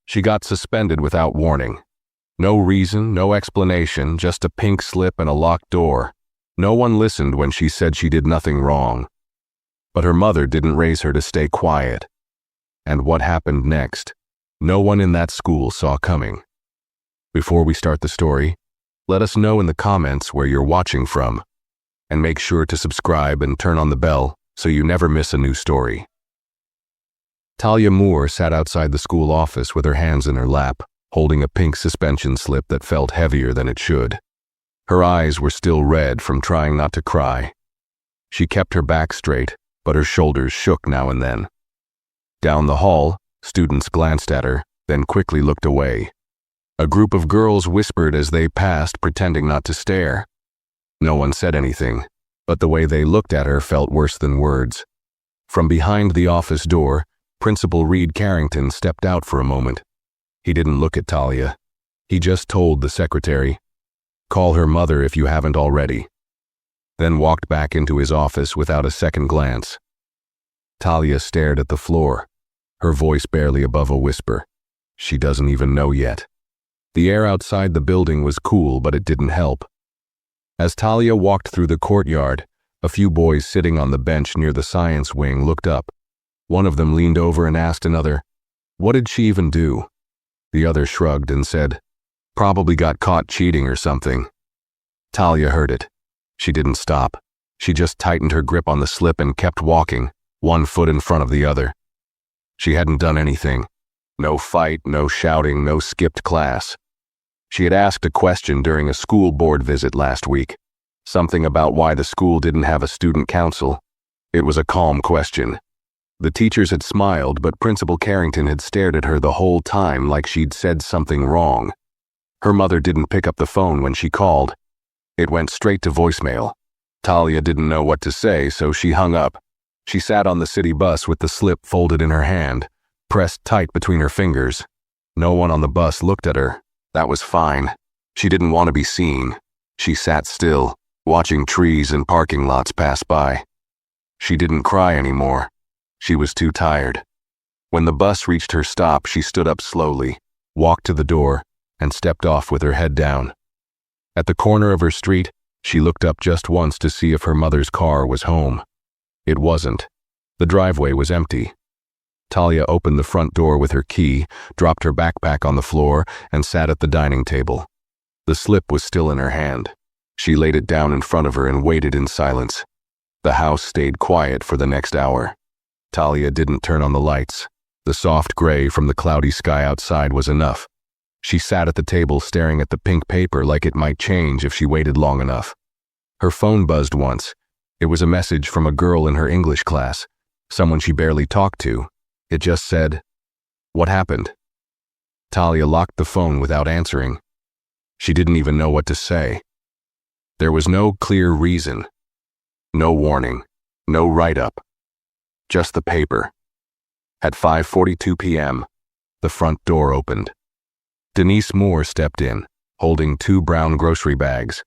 She got suspended without warning. No reason, no explanation, just a pink slip and a locked door. No one listened when she said she did nothing wrong. But her mother didn't raise her to stay quiet. And what happened next, no one in that school saw coming. Before we start the story, let us know in the comments where you're watching from. And make sure to subscribe and turn on the bell so you never miss a new story. Talia Moore sat outside the school office with her hands in her lap, holding a pink suspension slip that felt heavier than it should. Her eyes were still red from trying not to cry. She kept her back straight, but her shoulders shook now and then. Down the hall, students glanced at her, then quickly looked away. A group of girls whispered as they passed, pretending not to stare. No one said anything, but the way they looked at her felt worse than words. From behind the office door, Principal Reed Carrington stepped out for a moment. He didn't look at Talia. He just told the secretary, "Call her mother if you haven't already," then walked back into his office without a second glance. Talia stared at the floor, her voice barely above a whisper. She doesn't even know yet. The air outside the building was cool, but it didn't help. As Talia walked through the courtyard, a few boys sitting on the bench near the science wing looked up. One of them leaned over and asked another, "What did she even do?" The other shrugged and said, "Probably got caught cheating or something." Talia heard it. She didn't stop. She just tightened her grip on the slip and kept walking, one foot in front of the other. She hadn't done anything. No fight, no shouting, no skipped class. She had asked a question during a school board visit last week. Something about why the school didn't have a student council. It was a calm question. The teachers had smiled, but Principal Carrington had stared at her the whole time like she'd said something wrong. Her mother didn't pick up the phone when she called. It went straight to voicemail. Talia didn't know what to say, so she hung up. She sat on the city bus with the slip folded in her hand, pressed tight between her fingers. No one on the bus looked at her. That was fine. She didn't want to be seen. She sat still, watching trees and parking lots pass by. She didn't cry anymore. She was too tired. When the bus reached her stop, she stood up slowly, walked to the door, and stepped off with her head down. At the corner of her street, she looked up just once to see if her mother's car was home. It wasn't. The driveway was empty. Talia opened the front door with her key, dropped her backpack on the floor, and sat at the dining table. The slip was still in her hand. She laid it down in front of her and waited in silence. The house stayed quiet for the next hour. Talia didn't turn on the lights. The soft gray from the cloudy sky outside was enough. She sat at the table staring at the pink paper like it might change if she waited long enough. Her phone buzzed once. It was a message from a girl in her English class, someone she barely talked to. It just said, "What happened?" Talia locked the phone without answering. She didn't even know what to say. There was no clear reason. No warning. No write-up. Just the paper. At 5:42 p.m., the front door opened. Denise Moore stepped in, holding 2 brown grocery bags.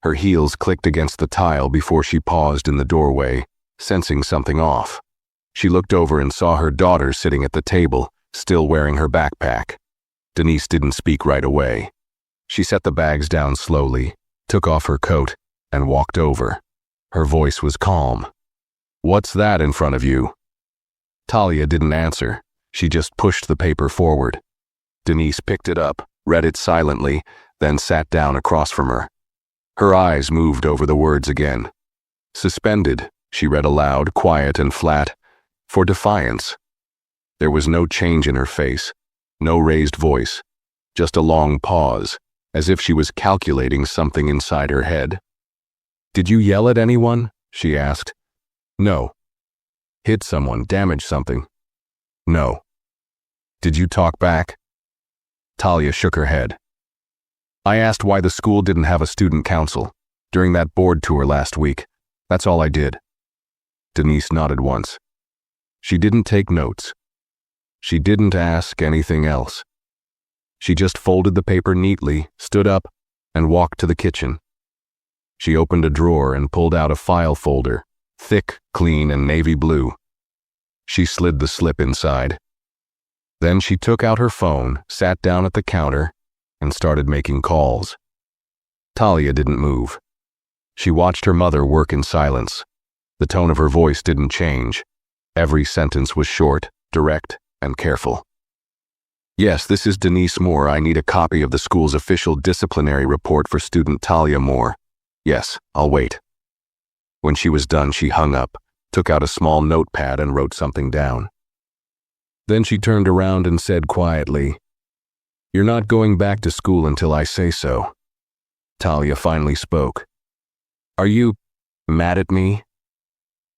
Her heels clicked against the tile before she paused in the doorway, sensing something off. She looked over and saw her daughter sitting at the table, still wearing her backpack. Denise didn't speak right away. She set the bags down slowly, took off her coat, and walked over. Her voice was calm. "What's that in front of you?" Talia didn't answer. She just pushed the paper forward. Denise picked it up, read it silently, then sat down across from her. Her eyes moved over the words again. "Suspended," she read aloud, quiet and flat, "for defiance." There was no change in her face, no raised voice, just a long pause, as if she was calculating something inside her head. "Did you yell at anyone?" she asked. "No." "Hit someone, damage something?" "No." "Did you talk back?" Talia shook her head. "I asked why the school didn't have a student council during that board tour last week. That's all I did." Denise nodded once. She didn't take notes. She didn't ask anything else. She just folded the paper neatly, stood up, and walked to the kitchen. She opened a drawer and pulled out a file folder, thick, clean, and navy blue. She slid the slip inside. Then she took out her phone, sat down at the counter, and started making calls. Talia didn't move. She watched her mother work in silence. The tone of her voice didn't change. Every sentence was short, direct, and careful. Yes, this is Denise Moore. I need a copy of the school's official disciplinary report for student Talia Moore. Yes, I'll wait. When she was done, she hung up, took out a small notepad and wrote something down. Then she turned around and said quietly, "You're not going back to school until I say so." Talia finally spoke. "Are you mad at me?"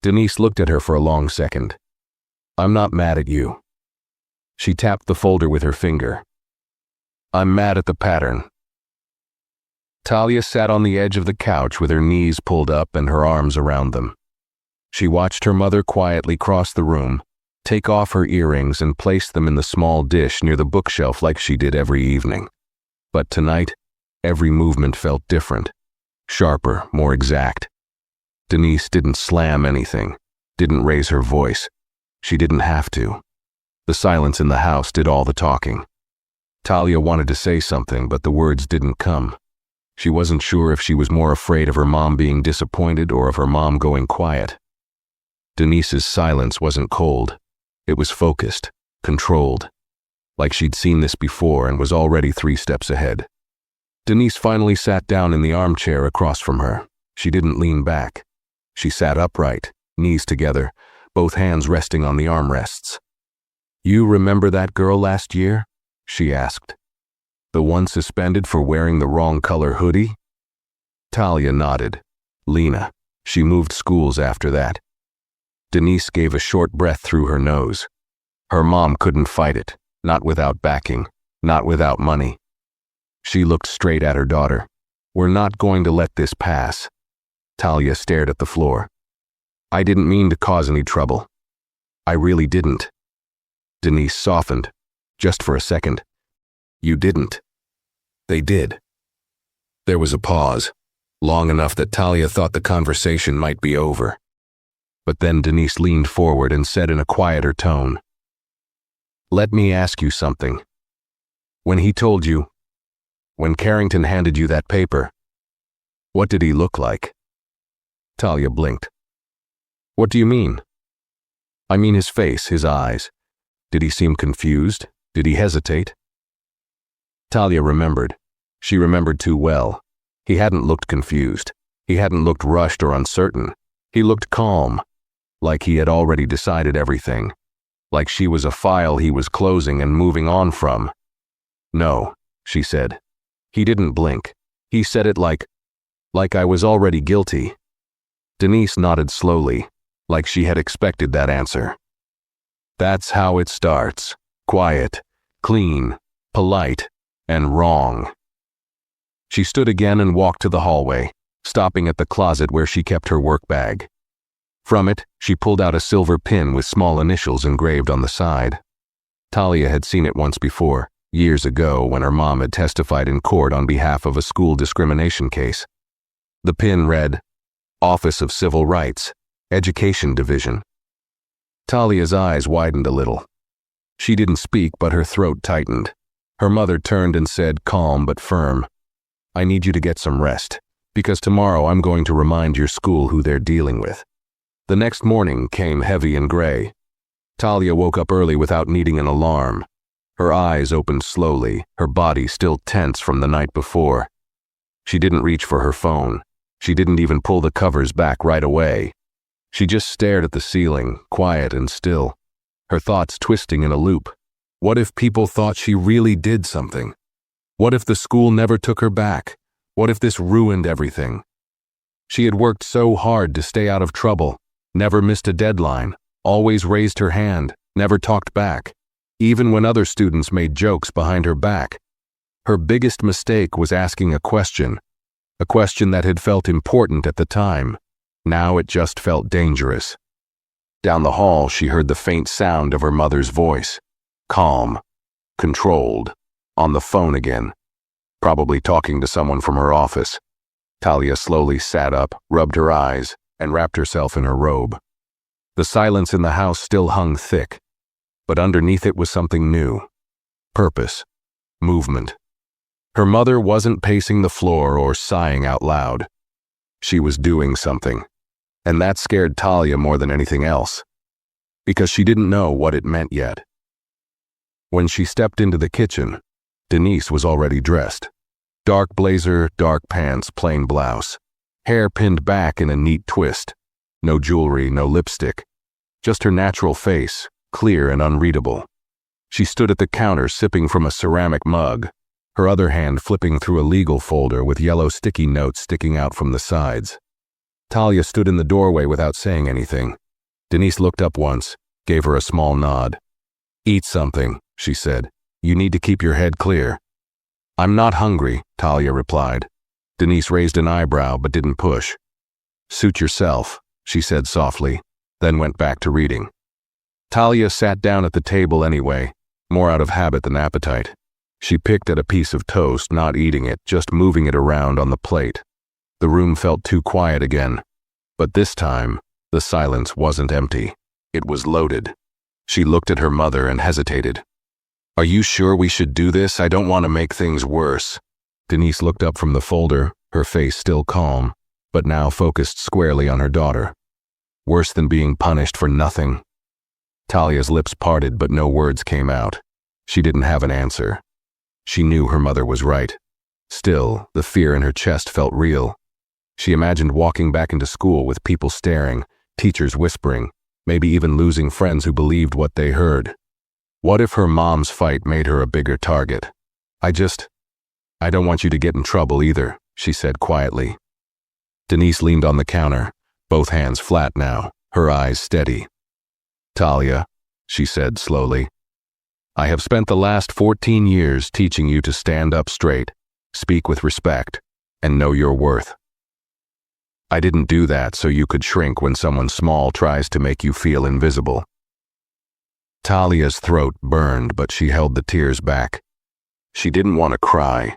Denise looked at her for a long second. "I'm not mad at you." She tapped the folder with her finger. "I'm mad at the pattern." Talia sat on the edge of the couch with her knees pulled up and her arms around them. She watched her mother quietly cross the room, take off her earrings and place them in the small dish near the bookshelf like she did every evening. But tonight, every movement felt different, sharper, more exact. Denise didn't slam anything, didn't raise her voice. She didn't have to. The silence in the house did all the talking. Talia wanted to say something, but the words didn't come. She wasn't sure if she was more afraid of her mom being disappointed or of her mom going quiet. Denise's silence wasn't cold. It was focused, controlled, like she'd seen this before and was already 3 steps ahead. Denise finally sat down in the armchair across from her. She didn't lean back. She sat upright, knees together, both hands resting on the armrests. "You remember that girl last year?" she asked. "The one suspended for wearing the wrong color hoodie?" Talia nodded. "Lena. She moved schools after that." Denise gave a short breath through her nose. Her mom couldn't fight it, not without backing, not without money. She looked straight at her daughter. "We're not going to let this pass." Talia stared at the floor. "I didn't mean to cause any trouble. I really didn't." Denise softened, just for a second. "You didn't." "They did." There was a pause, long enough that Talia thought the conversation might be over. But then Denise leaned forward and said in a quieter tone, "Let me ask you something. When he told you, when Carrington handed you that paper, what did he look like?" Talia blinked. "What do you mean?" "I mean his face, his eyes. Did he seem confused? Did he hesitate?" Talia remembered. She remembered too well. He hadn't looked confused. He hadn't looked rushed or uncertain. He looked calm, like he had already decided everything, like she was a file he was closing and moving on from. "No," she said. "He didn't blink. He said it like I was already guilty." Denise nodded slowly, like she had expected that answer. "That's how it starts. Quiet, clean, polite, and wrong." She stood again and walked to the hallway, stopping at the closet where she kept her work bag. From it, she pulled out a silver pin with small initials engraved on the side. Talia had seen it once before, years ago when her mom had testified in court on behalf of a school discrimination case. The pin read, "Office of Civil Rights, Education Division." Talia's eyes widened a little. She didn't speak, but her throat tightened. Her mother turned and said, calm but firm, "I need you to get some rest, because tomorrow I'm going to remind your school who they're dealing with." The next morning came heavy and gray. Talia woke up early without needing an alarm. Her eyes opened slowly, her body still tense from the night before. She didn't reach for her phone. She didn't even pull the covers back right away. She just stared at the ceiling, quiet and still, her thoughts twisting in a loop. What if people thought she really did something? What if the school never took her back? What if this ruined everything? She had worked so hard to stay out of trouble, never missed a deadline, always raised her hand, never talked back, even when other students made jokes behind her back. Her biggest mistake was asking a question that had felt important at the time. Now it just felt dangerous. Down the hall, she heard the faint sound of her mother's voice. Calm, controlled, on the phone again, probably talking to someone from her office. Talia slowly sat up, rubbed her eyes, and wrapped herself in her robe. The silence in the house still hung thick. but underneath it was something new. Purpose. Movement. Her mother wasn't pacing the floor or sighing out loud. She was doing something, and that scared Talia more than anything else, because she didn't know what it meant yet. When she stepped into the kitchen, Denise was already dressed. Dark blazer, dark pants, plain blouse. Hair pinned back in a neat twist. No jewelry, no lipstick. Just her natural face, clear and unreadable. She stood at the counter sipping from a ceramic mug, her other hand flipping through a legal folder with yellow sticky notes sticking out from the sides. Talia stood in the doorway without saying anything. Denise looked up once, gave her a small nod. "Eat something," she said. "You need to keep your head clear." "I'm not hungry," Talia replied. Denise raised an eyebrow but didn't push. "Suit yourself," she said softly, then went back to reading. Talia sat down at the table anyway, more out of habit than appetite. She picked at a piece of toast, not eating it, just moving it around on the plate. The room felt too quiet again, but this time, the silence wasn't empty. It was loaded. She looked at her mother and hesitated. "Are you sure we should do this? I don't want to make things worse." Denise looked up from the folder, her face still calm, but now focused squarely on her daughter. Worse than being punished for nothing. Talia's lips parted, but no words came out. She didn't have an answer. She knew her mother was right. Still, the fear in her chest felt real. She imagined walking back into school with people staring, teachers whispering, maybe even losing friends who believed what they heard. What if her mom's fight made her a bigger target? I don't want you to get in trouble either," she said quietly. Denise leaned on the counter, both hands flat now, her eyes steady. "Talia," she said slowly, "I have spent the last 14 years teaching you to stand up straight, speak with respect, and know your worth. I didn't do that so you could shrink when someone small tries to make you feel invisible." Talia's throat burned, but she held the tears back. She didn't want to cry.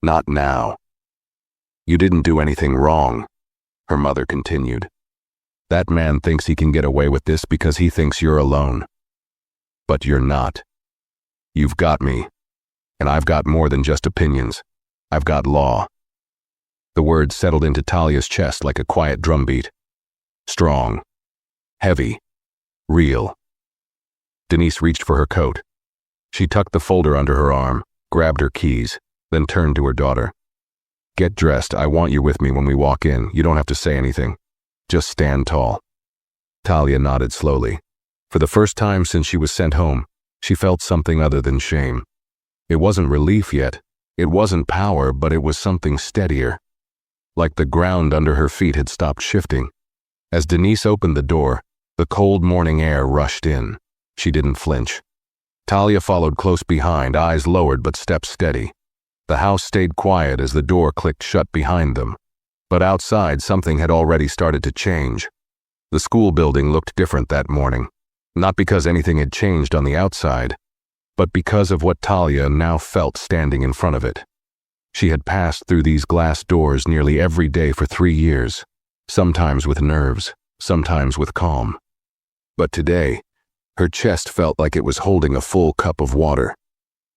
Not now. "You didn't do anything wrong," her mother continued. "That man thinks he can get away with this because he thinks you're alone. But you're not. You've got me, and I've got more than just opinions. I've got law." The words settled into Talia's chest like a quiet drumbeat. Strong. Heavy. Real. Denise reached for her coat. She tucked the folder under her arm, grabbed her keys, then turned to her daughter. "Get dressed. I want you with me when we walk in. You don't have to say anything. Just stand tall." Talia nodded slowly. For the first time since she was sent home, she felt something other than shame. It wasn't relief yet. It wasn't power, but it was something steadier. Like the ground under her feet had stopped shifting. As Denise opened the door, the cold morning air rushed in. She didn't flinch. Talia followed close behind, eyes lowered but steps steady. The house stayed quiet as the door clicked shut behind them. But outside, something had already started to change. The school building looked different that morning, not because anything had changed on the outside, but because of what Talia now felt standing in front of it. She had passed through these glass doors nearly every day for 3 years, sometimes with nerves, sometimes with calm. But today, her chest felt like it was holding a full cup of water.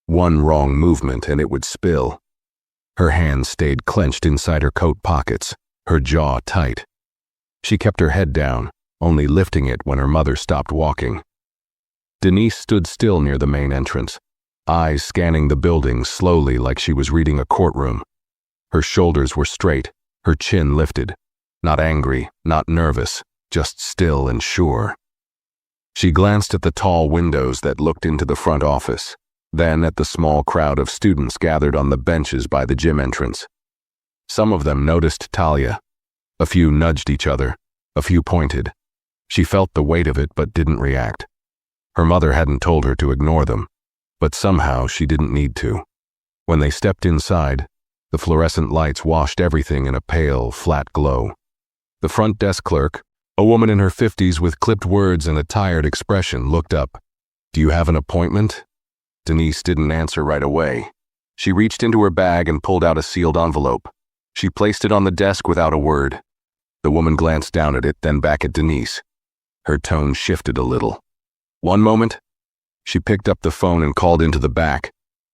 One wrong movement and it would spill. Her hands stayed clenched inside her coat pockets, her jaw tight. She kept her head down, only lifting it when her mother stopped walking. Denise stood still near the main entrance, eyes scanning the building slowly like she was reading a courtroom. Her shoulders were straight, her chin lifted. Not angry, not nervous, just still and sure. She glanced at the tall windows that looked into the front office, then at the small crowd of students gathered on the benches by the gym entrance. Some of them noticed Talia. A few nudged each other, a few pointed. She felt the weight of it but didn't react. Her mother hadn't told her to ignore them, but somehow she didn't need to. When they stepped inside, the fluorescent lights washed everything in a pale, flat glow. The front desk clerk, a woman in her 50s with clipped words and a tired expression, looked up. "Do you have an appointment?" Denise didn't answer right away. She reached into her bag and pulled out a sealed envelope. She placed it on the desk without a word. The woman glanced down at it, then back at Denise. Her tone shifted a little. "One moment," She picked up the phone and called into the back.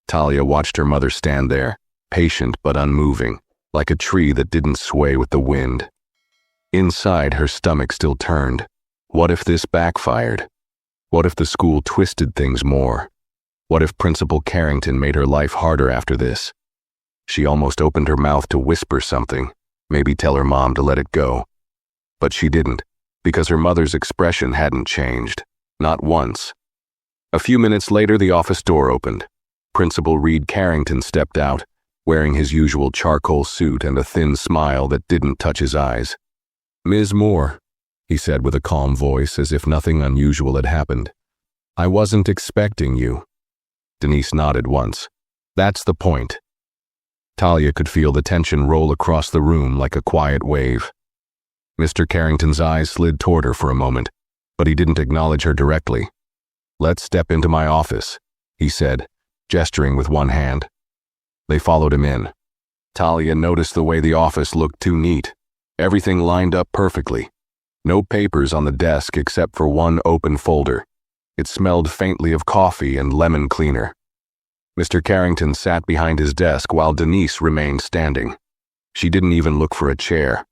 Talia watched her mother stand there, patient but unmoving, like a tree that didn't sway with the wind. Inside, her stomach still turned. What if this backfired? What if the school twisted things more? What if Principal Carrington made her life harder after this? She almost opened her mouth to whisper something, maybe tell her mom to let it go. But she didn't, because her mother's expression hadn't changed, not once. A few minutes later, the office door opened. Principal Reed Carrington stepped out, wearing his usual charcoal suit and a thin smile that didn't touch his eyes. "Ms. Moore," he said with a calm voice, as if nothing unusual had happened. "I wasn't expecting you." Denise nodded once. "That's the point." Talia could feel the tension roll across the room like a quiet wave. Mr. Carrington's eyes slid toward her for a moment, but he didn't acknowledge her directly. "Let's step into my office," he said, gesturing with one hand. They followed him in. Talia noticed the way the office looked too neat. Everything lined up perfectly. No papers on the desk except for one open folder. It smelled faintly of coffee and lemon cleaner. Mr. Carrington sat behind his desk while Denise remained standing. She didn't even look for a chair.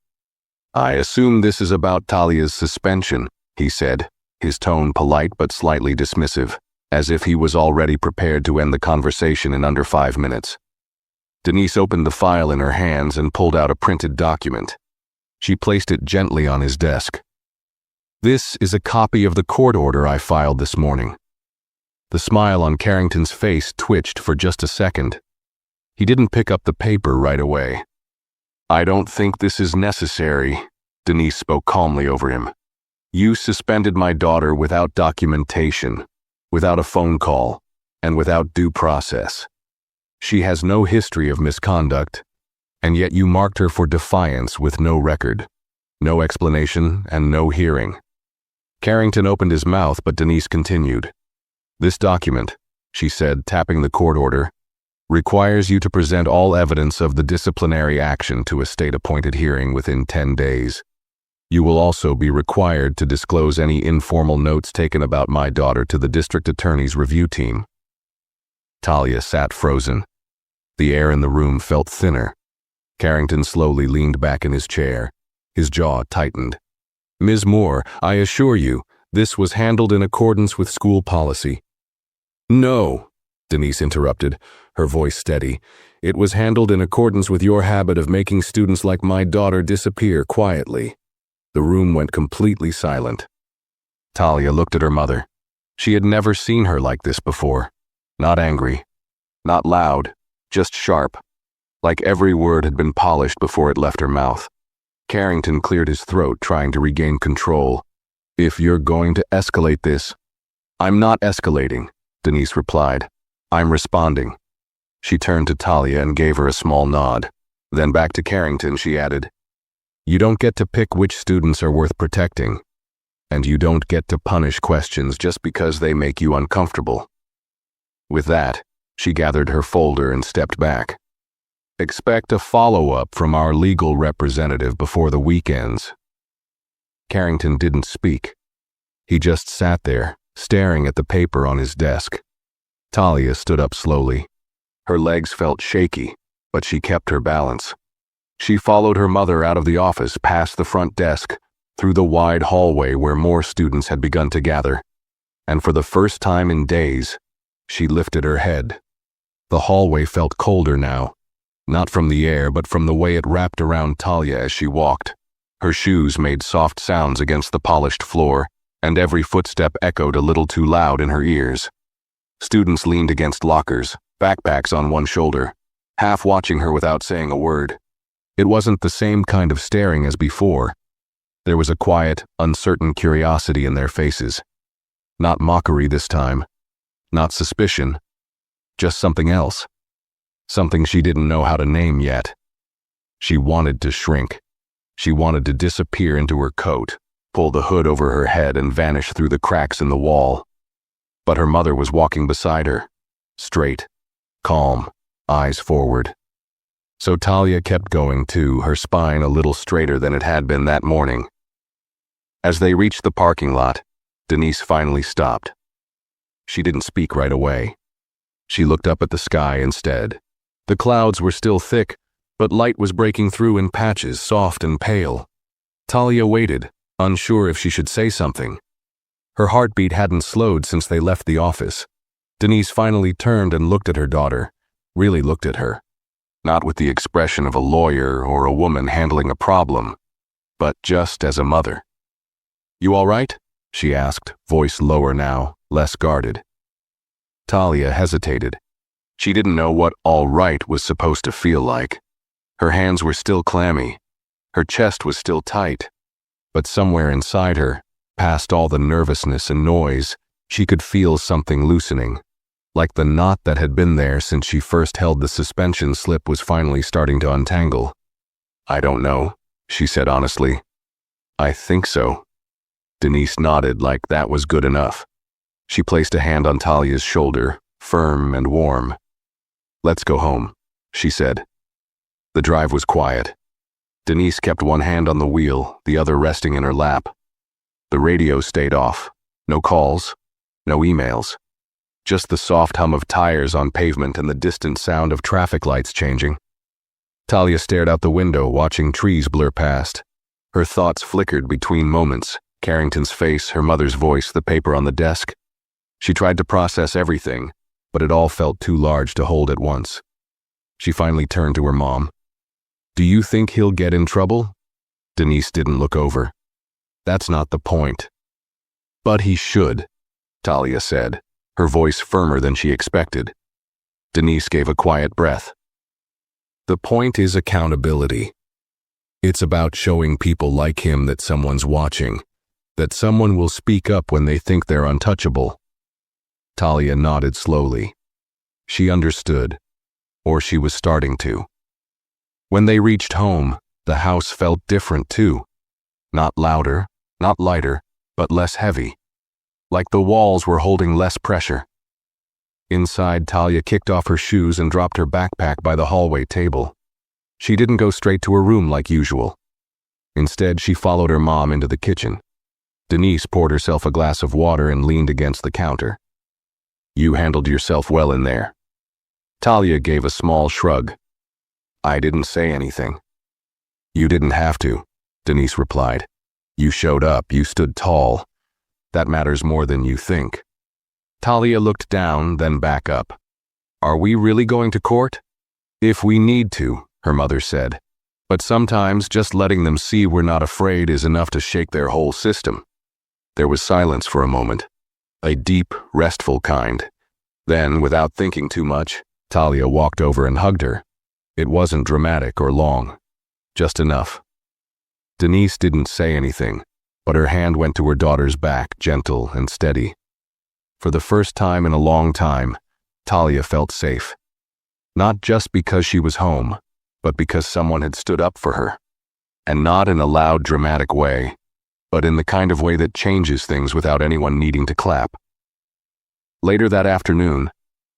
"I assume this is about Talia's suspension," he said, his tone polite but slightly dismissive, as if he was already prepared to end the conversation in under 5 minutes. Denise opened the file in her hands and pulled out a printed document. She placed it gently on his desk. "This is a copy of the court order I filed this morning." The smile on Carrington's face twitched for just a second. He didn't pick up the paper right away. "I don't think this is necessary," Denise spoke calmly over him. "You suspended my daughter without documentation, without a phone call, and without due process. She has no history of misconduct, and yet you marked her for defiance with no record, no explanation, and no hearing." Carrington opened his mouth, but Denise continued. "This document," she said, tapping the court order, "requires you to present all evidence of the disciplinary action to a state-appointed hearing within 10 days. You will also be required to disclose any informal notes taken about my daughter to the district attorney's review team." Talia sat frozen. The air in the room felt thinner. Carrington slowly leaned back in his chair. His jaw tightened. "Ms. Moore, I assure you, this was handled in accordance with school policy." "No," Denise interrupted, her voice steady. "It was handled in accordance with your habit of making students like my daughter disappear quietly." The room went completely silent. Talia looked at her mother. She had never seen her like this before. Not angry, not loud, just sharp, like every word had been polished before it left her mouth. Carrington cleared his throat, trying to regain control. "If you're going to escalate this—" "I'm not escalating," Denise replied. "I'm responding." She turned to Talia and gave her a small nod. Then back to Carrington, she added, "You don't get to pick which students are worth protecting, and you don't get to punish questions just because they make you uncomfortable." With that, she gathered her folder and stepped back. "Expect a follow-up from our legal representative before the weekends." Carrington didn't speak. He just sat there, staring at the paper on his desk. Talia stood up slowly. Her legs felt shaky, but she kept her balance. She followed her mother out of the office, past the front desk, through the wide hallway where more students had begun to gather. And for the first time in days, she lifted her head. The hallway felt colder now. Not from the air, but from the way it wrapped around Talia as she walked. Her shoes made soft sounds against the polished floor, and every footstep echoed a little too loud in her ears. Students leaned against lockers, backpacks on one shoulder, half watching her without saying a word. It wasn't the same kind of staring as before. There was a quiet, uncertain curiosity in their faces. Not mockery this time. Not suspicion. Just something else. Something she didn't know how to name yet. She wanted to shrink. She wanted to disappear into her coat, pull the hood over her head and vanish through the cracks in the wall. But her mother was walking beside her, straight, calm, eyes forward. So Talia kept going too, her spine a little straighter than it had been that morning. As they reached the parking lot, Denise finally stopped. She didn't speak right away. She looked up at the sky instead. The clouds were still thick, but light was breaking through in patches, soft and pale. Talia waited, unsure if she should say something. Her heartbeat hadn't slowed since they left the office. Denise finally turned and looked at her daughter, really looked at her. Not with the expression of a lawyer or a woman handling a problem, but just as a mother. "You all right?" she asked, voice lower now, less guarded. Talia hesitated. She didn't know what all right was supposed to feel like. Her hands were still clammy. Her chest was still tight. But somewhere inside her, past all the nervousness and noise, she could feel something loosening. Like the knot that had been there since she first held the suspension slip was finally starting to untangle. "I don't know," she said honestly. "I think so." Denise nodded like that was good enough. She placed a hand on Talia's shoulder, firm and warm. "Let's go home," she said. The drive was quiet. Denise kept one hand on the wheel, the other resting in her lap. The radio stayed off. No calls, no emails. Just the soft hum of tires on pavement and the distant sound of traffic lights changing. Talia stared out the window, watching trees blur past. Her thoughts flickered between moments, Carrington's face, her mother's voice, the paper on the desk. She tried to process everything, but it all felt too large to hold at once. She finally turned to her mom. "Do you think he'll get in trouble?" Denise didn't look over. "That's not the point." "But he should," Talia said, her voice firmer than she expected. Denise gave a quiet breath. "The point is accountability. It's about showing people like him that someone's watching, that someone will speak up when they think they're untouchable." Talia nodded slowly. She understood, or she was starting to. When they reached home, the house felt different too. Not louder, not lighter, but less heavy. Like the walls were holding less pressure. Inside, Talia kicked off her shoes and dropped her backpack by the hallway table. She didn't go straight to her room like usual. Instead, she followed her mom into the kitchen. Denise poured herself a glass of water and leaned against the counter. "You handled yourself well in there." Talia gave a small shrug. "I didn't say anything." "You didn't have to," Denise replied. "You showed up, you stood tall. That matters more than you think." Talia looked down, then back up. "Are we really going to court?" "If we need to," her mother said. "But sometimes just letting them see we're not afraid is enough to shake their whole system." There was silence for a moment, a deep, restful kind. Then, without thinking too much, Talia walked over and hugged her. It wasn't dramatic or long, just enough. Denise didn't say anything, but her hand went to her daughter's back, gentle and steady. For the first time in a long time, Talia felt safe. Not just because she was home, but because someone had stood up for her. And not in a loud, dramatic way, but in the kind of way that changes things without anyone needing to clap. Later that afternoon,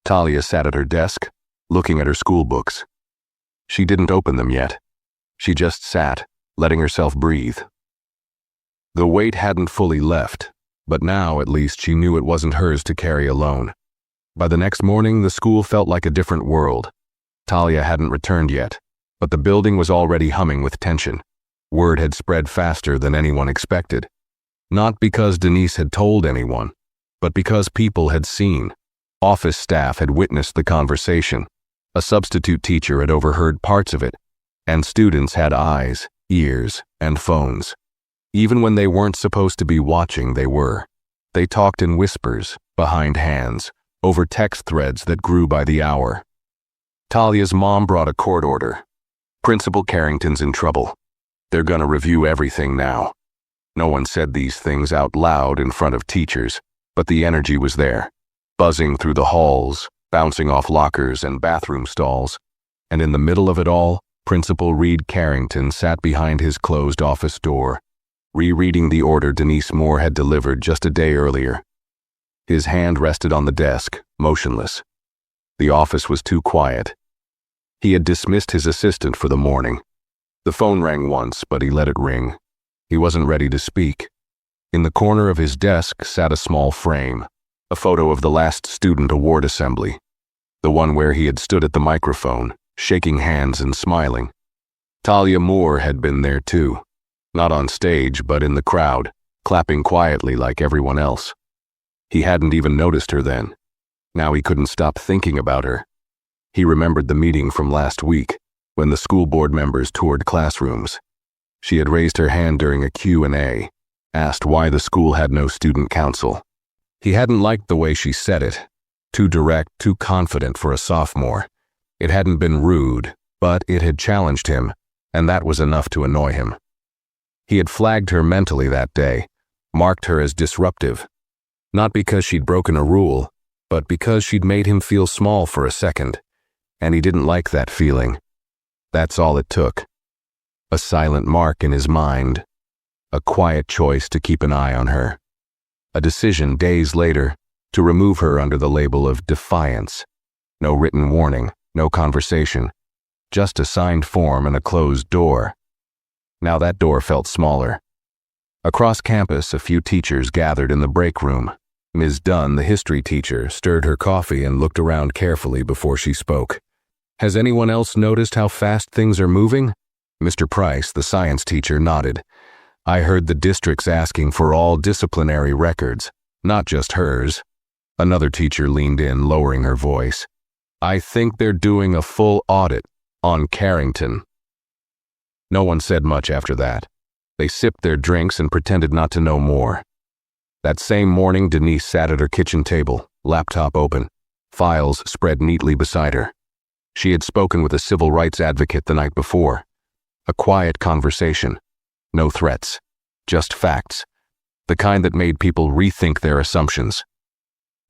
Talia sat at her desk, looking at her school books. She didn't open them yet. She just sat, letting herself breathe. The weight hadn't fully left, but now at least she knew it wasn't hers to carry alone. By the next morning, the school felt like a different world. Talia hadn't returned yet, but the building was already humming with tension. Word had spread faster than anyone expected. Not because Denise had told anyone, but because people had seen. Office staff had witnessed the conversation. A substitute teacher had overheard parts of it, and students had eyes, ears, and phones. Even when they weren't supposed to be watching, they were. They talked in whispers, behind hands, over text threads that grew by the hour. Talia's mom brought a court order. "Principal Carrington's in trouble. They're gonna review everything now." No one said these things out loud in front of teachers, but the energy was there, buzzing through the halls, bouncing off lockers and bathroom stalls. And in the middle of it all, Principal Reed Carrington sat behind his closed office door, rereading the order Denise Moore had delivered just a day earlier. His hand rested on the desk, motionless. The office was too quiet. He had dismissed his assistant for the morning. The phone rang once, but he let it ring. He wasn't ready to speak. In the corner of his desk sat a small frame, A photo of the last student award assembly, the one where he had stood at the microphone, shaking hands and smiling. Talia Moore had been there too, not on stage but in the crowd, clapping quietly like everyone else. He hadn't even noticed her then. Now he couldn't stop thinking about her. He remembered the meeting from last week, when the school board members toured classrooms. She had raised her hand during a Q&A, asked why the school had no student council. He hadn't liked the way she said it. Too direct, too confident for a sophomore. It hadn't been rude, but it had challenged him, and that was enough to annoy him. He had flagged her mentally that day, marked her as disruptive. Not because she'd broken a rule, but because she'd made him feel small for a second, and he didn't like that feeling. That's all it took. A silent mark in his mind, a quiet choice to keep an eye on her. A decision days later to remove her under the label of defiance. No written warning, no conversation, just a signed form and a closed door. Now that door felt smaller. Across campus, a few teachers gathered in the break room. Ms. Dunn, the history teacher, stirred her coffee and looked around carefully before she spoke. Has anyone else noticed how fast things are moving? Mr. Price, the science teacher, nodded. I heard the district's asking for all disciplinary records, not just hers. Another teacher leaned in, lowering her voice. I think they're doing a full audit on Carrington. No one said much after that. They sipped their drinks and pretended not to know more. That same morning, Denise sat at her kitchen table, laptop open, files spread neatly beside her. She had spoken with a civil rights advocate the night before. A quiet conversation. No threats. Just facts. The kind that made people rethink their assumptions.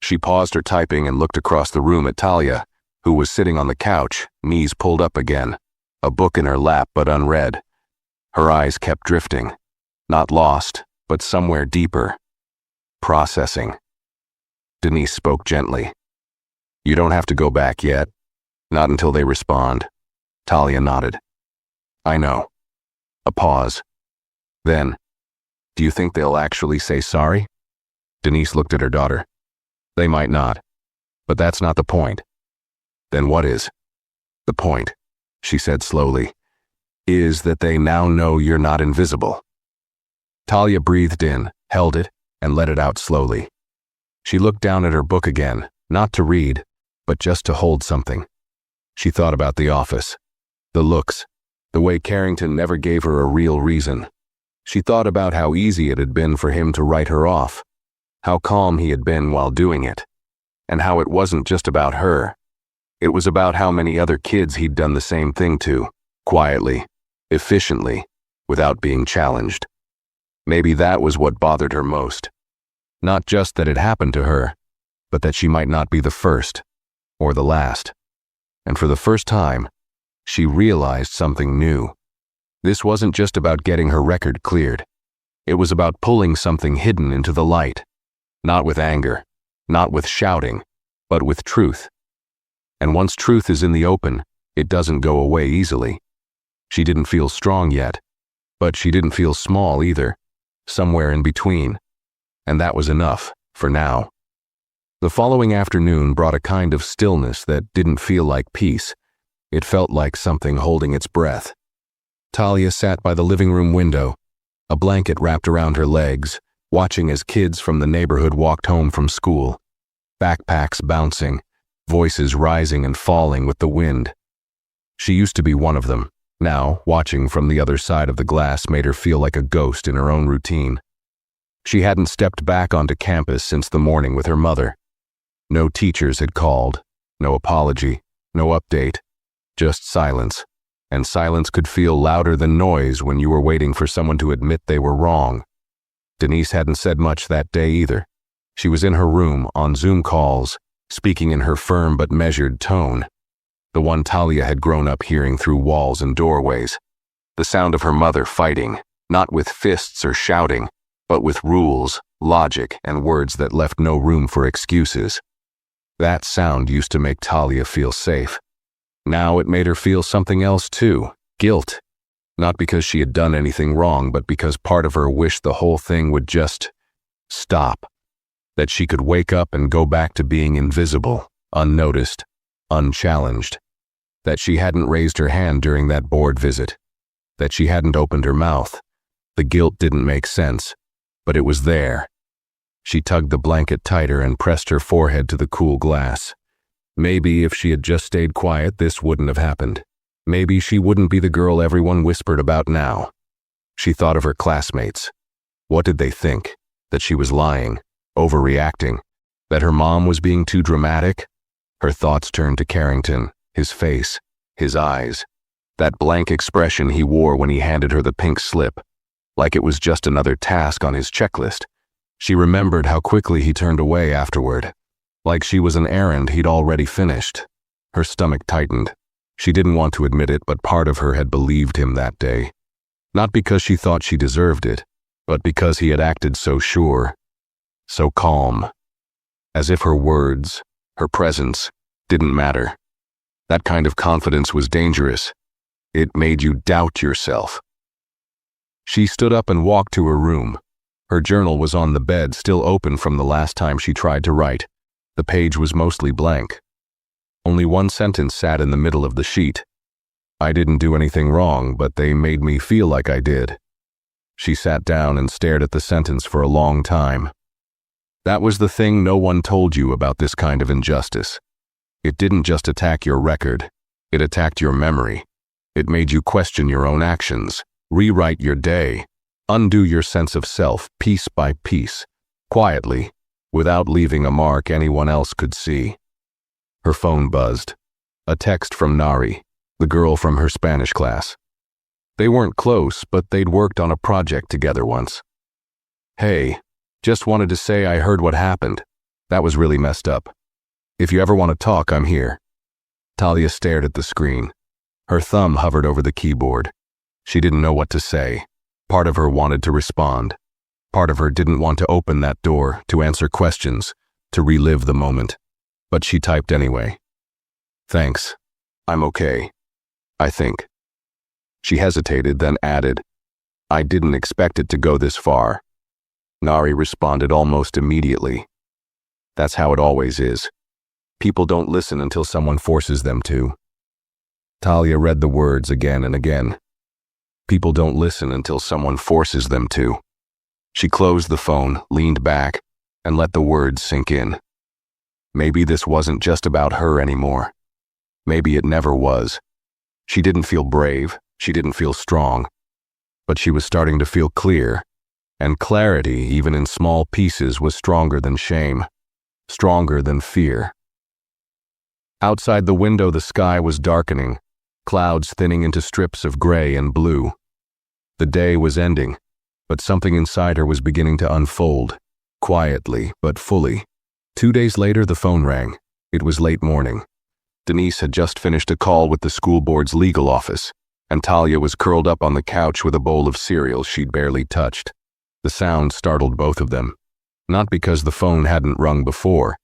She paused her typing and looked across the room at Talia, who was sitting on the couch, knees pulled up again, a book in her lap but unread. Her eyes kept drifting. Not lost, but somewhere deeper. Processing. Denise spoke gently. You don't have to go back yet. Not until they respond. Talia nodded. I know. A pause. Then, do you think they'll actually say sorry? Denise looked at her daughter. They might not. But that's not the point. Then what is? The point, she said slowly, is that they now know you're not invisible. Talia breathed in, held it, and let it out slowly. She looked down at her book again, not to read, but just to hold something. She thought about the office, the looks, the way Carrington never gave her a real reason. She thought about how easy it had been for him to write her off, how calm he had been while doing it, and how it wasn't just about her. It was about how many other kids he'd done the same thing to, quietly, efficiently, without being challenged. Maybe that was what bothered her most. Not just that it happened to her, but that she might not be the first, or the last. And for the first time, she realized something new. This wasn't just about getting her record cleared. It was about pulling something hidden into the light. Not with anger, not with shouting, but with truth. And once truth is in the open, it doesn't go away easily. She didn't feel strong yet, but she didn't feel small either, somewhere in between. And that was enough, for now. The following afternoon brought a kind of stillness that didn't feel like peace. It felt like something holding its breath. Talia sat by the living room window, a blanket wrapped around her legs, watching as kids from the neighborhood walked home from school. Backpacks bouncing, voices rising and falling with the wind. She used to be one of them. Now, watching from the other side of the glass made her feel like a ghost in her own routine. She hadn't stepped back onto campus since the morning with her mother. No teachers had called, no apology, no update, just silence. And silence could feel louder than noise when you were waiting for someone to admit they were wrong. Denise hadn't said much that day either. She was in her room, on Zoom calls, speaking in her firm but measured tone. The one Talia had grown up hearing through walls and doorways. The sound of her mother fighting, not with fists or shouting, but with rules, logic, and words that left no room for excuses. That sound used to make Talia feel safe. Now it made her feel something else too, guilt. Not because she had done anything wrong, but because part of her wished the whole thing would just stop. that she could wake up and go back to being invisible, unnoticed, unchallenged, that she hadn't raised her hand during that board visit, that she hadn't opened her mouth. The guilt didn't make sense, but it was there. She tugged the blanket tighter and pressed her forehead to the cool glass. Maybe if she had just stayed quiet, this wouldn't have happened. Maybe she wouldn't be the girl everyone whispered about now. She thought of her classmates. What did they think? That she was lying, overreacting, that her mom was being too dramatic? Her thoughts turned to Carrington, his face, his eyes, that blank expression he wore when he handed her the pink slip, like it was just another task on his checklist. She remembered how quickly he turned away afterward, like she was an errand he'd already finished. Her stomach tightened. She didn't want to admit it, but part of her had believed him that day. Not because she thought she deserved it, but because he had acted so sure, so calm, as if her words, her presence, didn't matter. That kind of confidence was dangerous. It made you doubt yourself. She stood up and walked to her room. Her journal was on the bed, still open from the last time she tried to write. The page was mostly blank. Only one sentence sat in the middle of the sheet. I didn't do anything wrong, but they made me feel like I did. She sat down and stared at the sentence for a long time. That was the thing no one told you about this kind of injustice. It didn't just attack your record. It attacked your memory. It made you question your own actions, rewrite your day, undo your sense of self piece by piece, quietly, without leaving a mark anyone else could see. Her phone buzzed. A text from Nari, the girl from her Spanish class. They weren't close, but they'd worked on a project together once. Hey, just wanted to say I heard what happened. That was really messed up. If you ever want to talk, I'm here. Talia stared at the screen. Her thumb hovered over the keyboard. She didn't know what to say. Part of her wanted to respond. Part of her didn't want to open that door, to answer questions, to relive the moment. But she typed anyway. Thanks. I'm okay. I think. She hesitated, then added, I didn't expect it to go this far. Nari responded almost immediately. That's how it always is. People don't listen until someone forces them to. Talia read the words again and again. People don't listen until someone forces them to. She closed the phone, leaned back, and let the words sink in. Maybe this wasn't just about her anymore. Maybe it never was. She didn't feel brave, she didn't feel strong, but she was starting to feel clear, and clarity, even in small pieces, was stronger than shame, stronger than fear. Outside the window, the sky was darkening, clouds thinning into strips of gray and blue. The day was ending, but something inside her was beginning to unfold, quietly but fully. 2 days later, the phone rang. It was late morning. Denise had just finished a call with the school board's legal office, and Talia was curled up on the couch with a bowl of cereal she'd barely touched. The sound startled both of them, not because the phone hadn't rung before,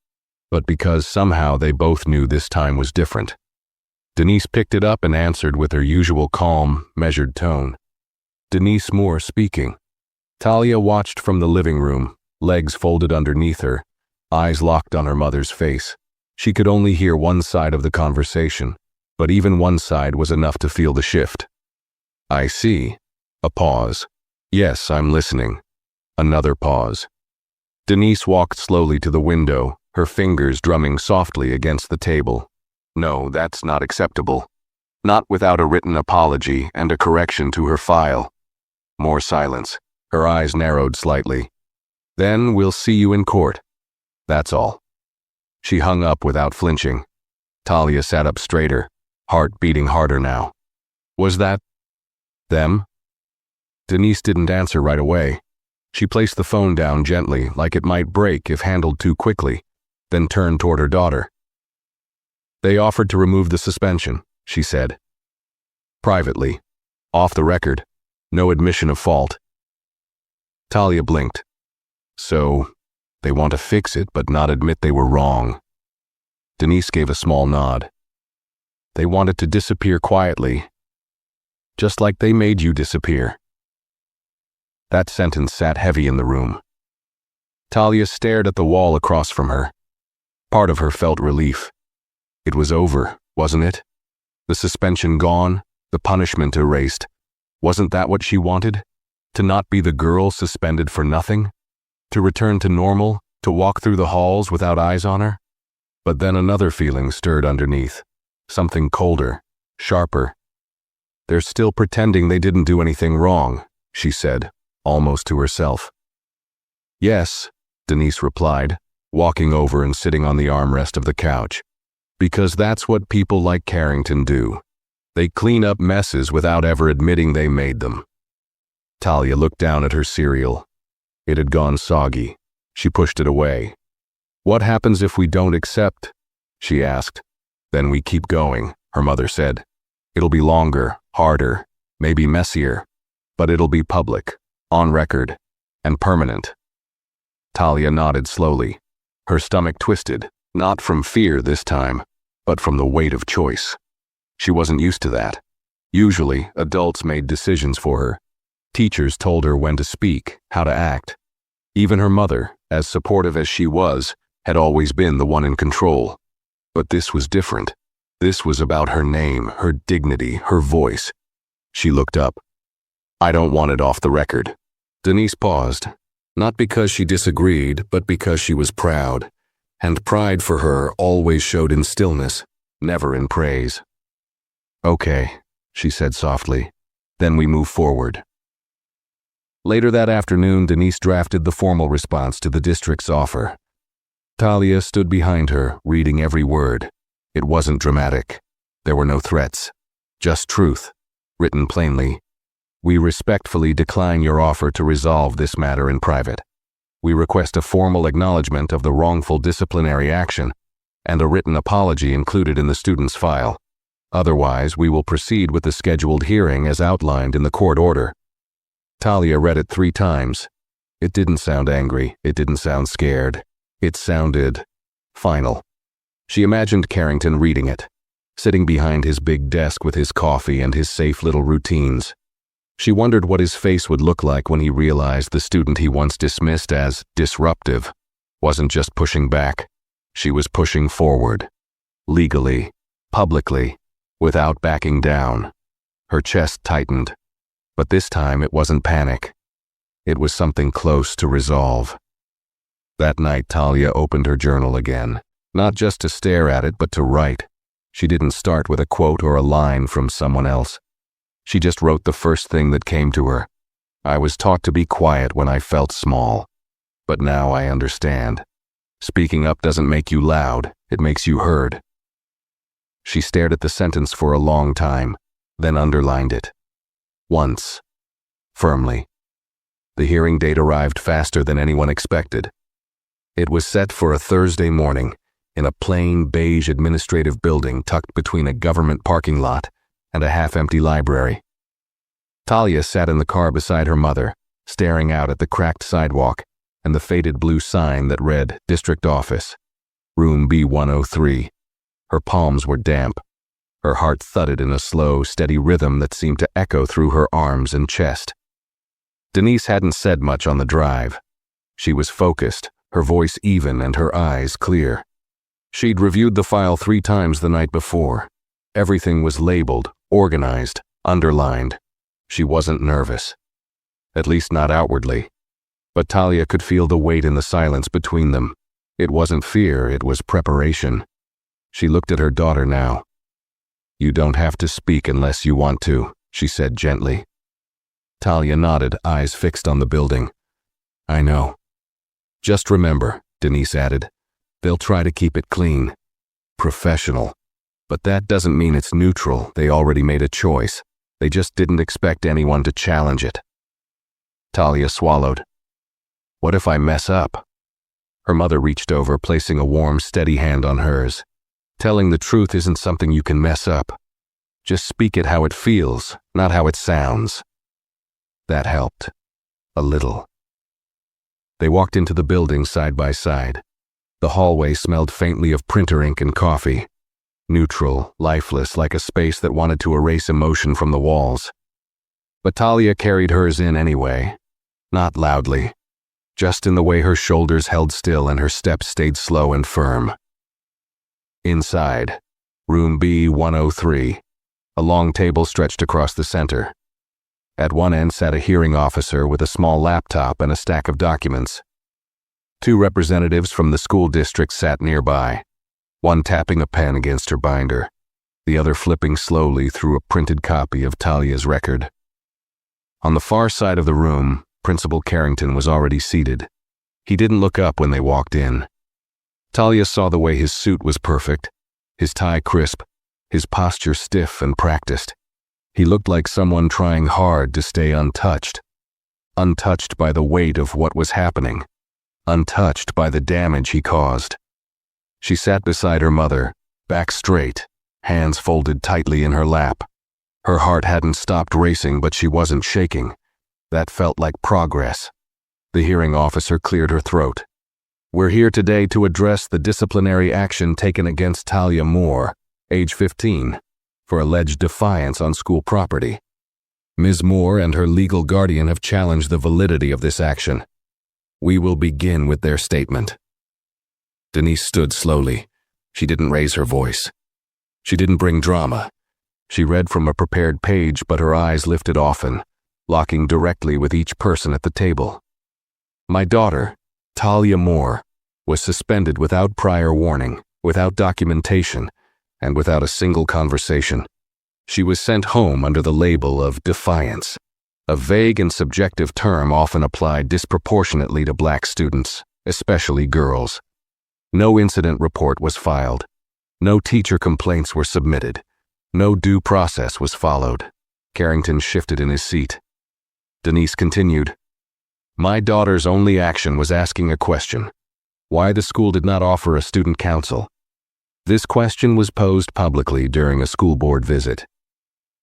but because somehow they both knew this time was different. Denise picked it up and answered with her usual calm, measured tone. Denise Moore speaking. Talia watched from the living room, legs folded underneath her, eyes locked on her mother's face. She could only hear one side of the conversation, but even one side was enough to feel the shift. I see. A pause. Yes, I'm listening. Another pause. Denise walked slowly to the window, her fingers drumming softly against the table. No, that's not acceptable. Not without a written apology and a correction to her file. More silence. Her eyes narrowed slightly. Then we'll see you in court. That's all. She hung up without flinching. Talia sat up straighter, heart beating harder now. Was that them? Denise didn't answer right away. She placed the phone down gently, like it might break if handled too quickly, then turned toward her daughter. They offered to remove the suspension, she said. Privately. Off the record. No admission of fault. Talia blinked. So, they want to fix it but not admit they were wrong. Denise gave a small nod. They wanted to disappear quietly, just like they made you disappear. That sentence sat heavy in the room. Talia stared at the wall across from her. Part of her felt relief. It was over, wasn't it? The suspension gone, the punishment erased. Wasn't that what she wanted? To not be the girl suspended for nothing? To return to normal, to walk through the halls without eyes on her? But then another feeling stirred underneath. Something colder, sharper. They're still pretending they didn't do anything wrong, she said, almost to herself. Yes, Denise replied, walking over and sitting on the armrest of the couch. Because that's what people like Carrington do. They clean up messes without ever admitting they made them. Talia looked down at her cereal. It had gone soggy. She pushed it away. What happens if we don't accept? She asked. Then we keep going, her mother said. It'll be longer, harder, maybe messier, but it'll be public, on record, and permanent. Talia nodded slowly. Her stomach twisted, not from fear this time, but from the weight of choice. She wasn't used to that. Usually, adults made decisions for her. Teachers told her when to speak, how to act. Even her mother, as supportive as she was, had always been the one in control. But this was different. This was about her name, her dignity, her voice. She looked up. I don't want it off the record. Denise paused, not because she disagreed, but because she was proud. And pride for her always showed in stillness, never in praise. Okay, she said softly. Then we move forward. Later that afternoon, Denise drafted the formal response to the district's offer. Talia stood behind her, reading every word. It wasn't dramatic. There were no threats. Just truth, written plainly. We respectfully decline your offer to resolve this matter in private. We request a formal acknowledgement of the wrongful disciplinary action and a written apology included in the student's file. Otherwise, we will proceed with the scheduled hearing as outlined in the court order. Talia read it 3 times. It didn't sound angry. It didn't sound scared. It sounded final. She imagined Carrington reading it, sitting behind his big desk with his coffee and his safe little routines. She wondered what his face would look like when he realized the student he once dismissed as disruptive wasn't just pushing back. She was pushing forward. Legally, publicly, without backing down. Her chest tightened. But this time it wasn't panic. It was something close to resolve. That night, Talia opened her journal again, not just to stare at it, but to write. She didn't start with a quote or a line from someone else. She just wrote the first thing that came to her. I was taught to be quiet when I felt small. But now I understand. Speaking up doesn't make you loud, it makes you heard. She stared at the sentence for a long time, then underlined it. Once. Firmly. The hearing date arrived faster than anyone expected. It was set for a Thursday morning in a plain beige administrative building tucked between a government parking lot and a half-empty library. Talia sat in the car beside her mother, staring out at the cracked sidewalk and the faded blue sign that read District Office, Room B103. Her palms were damp. Her heart thudded in a slow, steady rhythm that seemed to echo through her arms and chest. Denise hadn't said much on the drive. She was focused, her voice even and her eyes clear. She'd reviewed the file 3 times the night before. Everything was labeled, organized, underlined. She wasn't nervous. At least not outwardly. But Talia could feel the weight in the silence between them. It wasn't fear, it was preparation. She looked at her daughter now. You don't have to speak unless you want to, she said gently. Talia nodded, eyes fixed on the building. I know. Just remember, Denise added, they'll try to keep it clean. Professional. But that doesn't mean it's neutral. They already made a choice. They just didn't expect anyone to challenge it. Talia swallowed. What if I mess up? Her mother reached over, placing a warm, steady hand on hers. Telling the truth isn't something you can mess up. Just speak it how it feels, not how it sounds. That helped. A little. They walked into the building side by side. The hallway smelled faintly of printer ink and coffee. Neutral, lifeless, like a space that wanted to erase emotion from the walls. But Talia carried hers in anyway. Not loudly. just in the way her shoulders held still and her steps stayed slow and firm. Inside, room B103, a long table stretched across the center. At one end sat a hearing officer with a small laptop and a stack of documents. Two representatives from the school district sat nearby, one tapping a pen against her binder, the other flipping slowly through a printed copy of Talia's record. On the far side of the room, Principal Carrington was already seated. He didn't look up when they walked in. Talia saw the way his suit was perfect, his tie crisp, his posture stiff and practiced. He looked like someone trying hard to stay untouched. Untouched by the weight of what was happening. Untouched by the damage he caused. She sat beside her mother, back straight, hands folded tightly in her lap. Her heart hadn't stopped racing, but she wasn't shaking. That felt like progress. The hearing officer cleared her throat. "We're here today to address the disciplinary action taken against Talia Moore, age 15, for alleged defiance on school property. Ms. Moore and her legal guardian have challenged the validity of this action. We will begin with their statement." Denise stood slowly. She didn't raise her voice. She didn't bring drama. She read from a prepared page, but her eyes lifted often, locking directly with each person at the table. "My daughter, Talia Moore, was suspended without prior warning, without documentation, and without a single conversation. She was sent home under the label of defiance, a vague and subjective term often applied disproportionately to black students, especially girls. No incident report was filed. No teacher complaints were submitted. No due process was followed." Carrington shifted in his seat. Denise continued, "My daughter's only action was asking a question: why the school did not offer a student council. This question was posed publicly during a school board visit.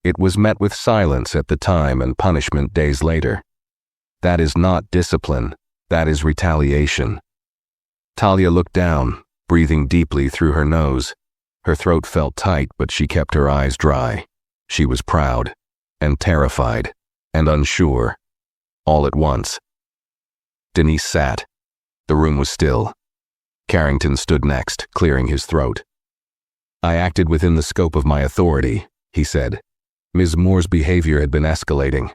It was met with silence at the time and punishment days later. That is not discipline, that is retaliation." Talia looked down, breathing deeply through her nose. Her throat felt tight, but she kept her eyes dry. She was proud, and terrified, and unsure, all at once. Denise sat. The room was still. Carrington stood next, clearing his throat. "I acted within the scope of my authority," he said. "Ms. Moore's behavior had been escalating.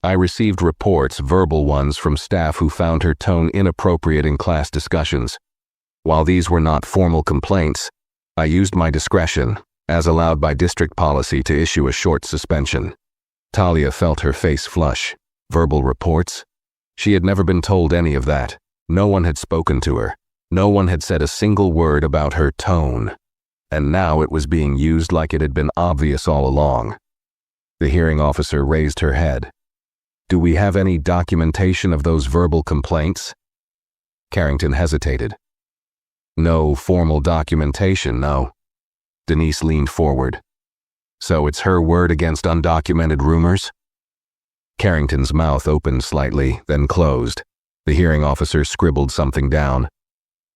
I received reports, verbal ones, from staff who found her tone inappropriate in class discussions. While these were not formal complaints, I used my discretion, as allowed by district policy, to issue a short suspension." Talia felt her face flush. Verbal reports? She had never been told any of that. No one had spoken to her. No one had said a single word about her tone. And now it was being used like it had been obvious all along. The hearing officer raised her head. "Do we have any documentation of those verbal complaints?" Carrington hesitated. "No formal documentation, no." Denise leaned forward. "So it's her word against undocumented rumors?" Carrington's mouth opened slightly, then closed. The hearing officer scribbled something down.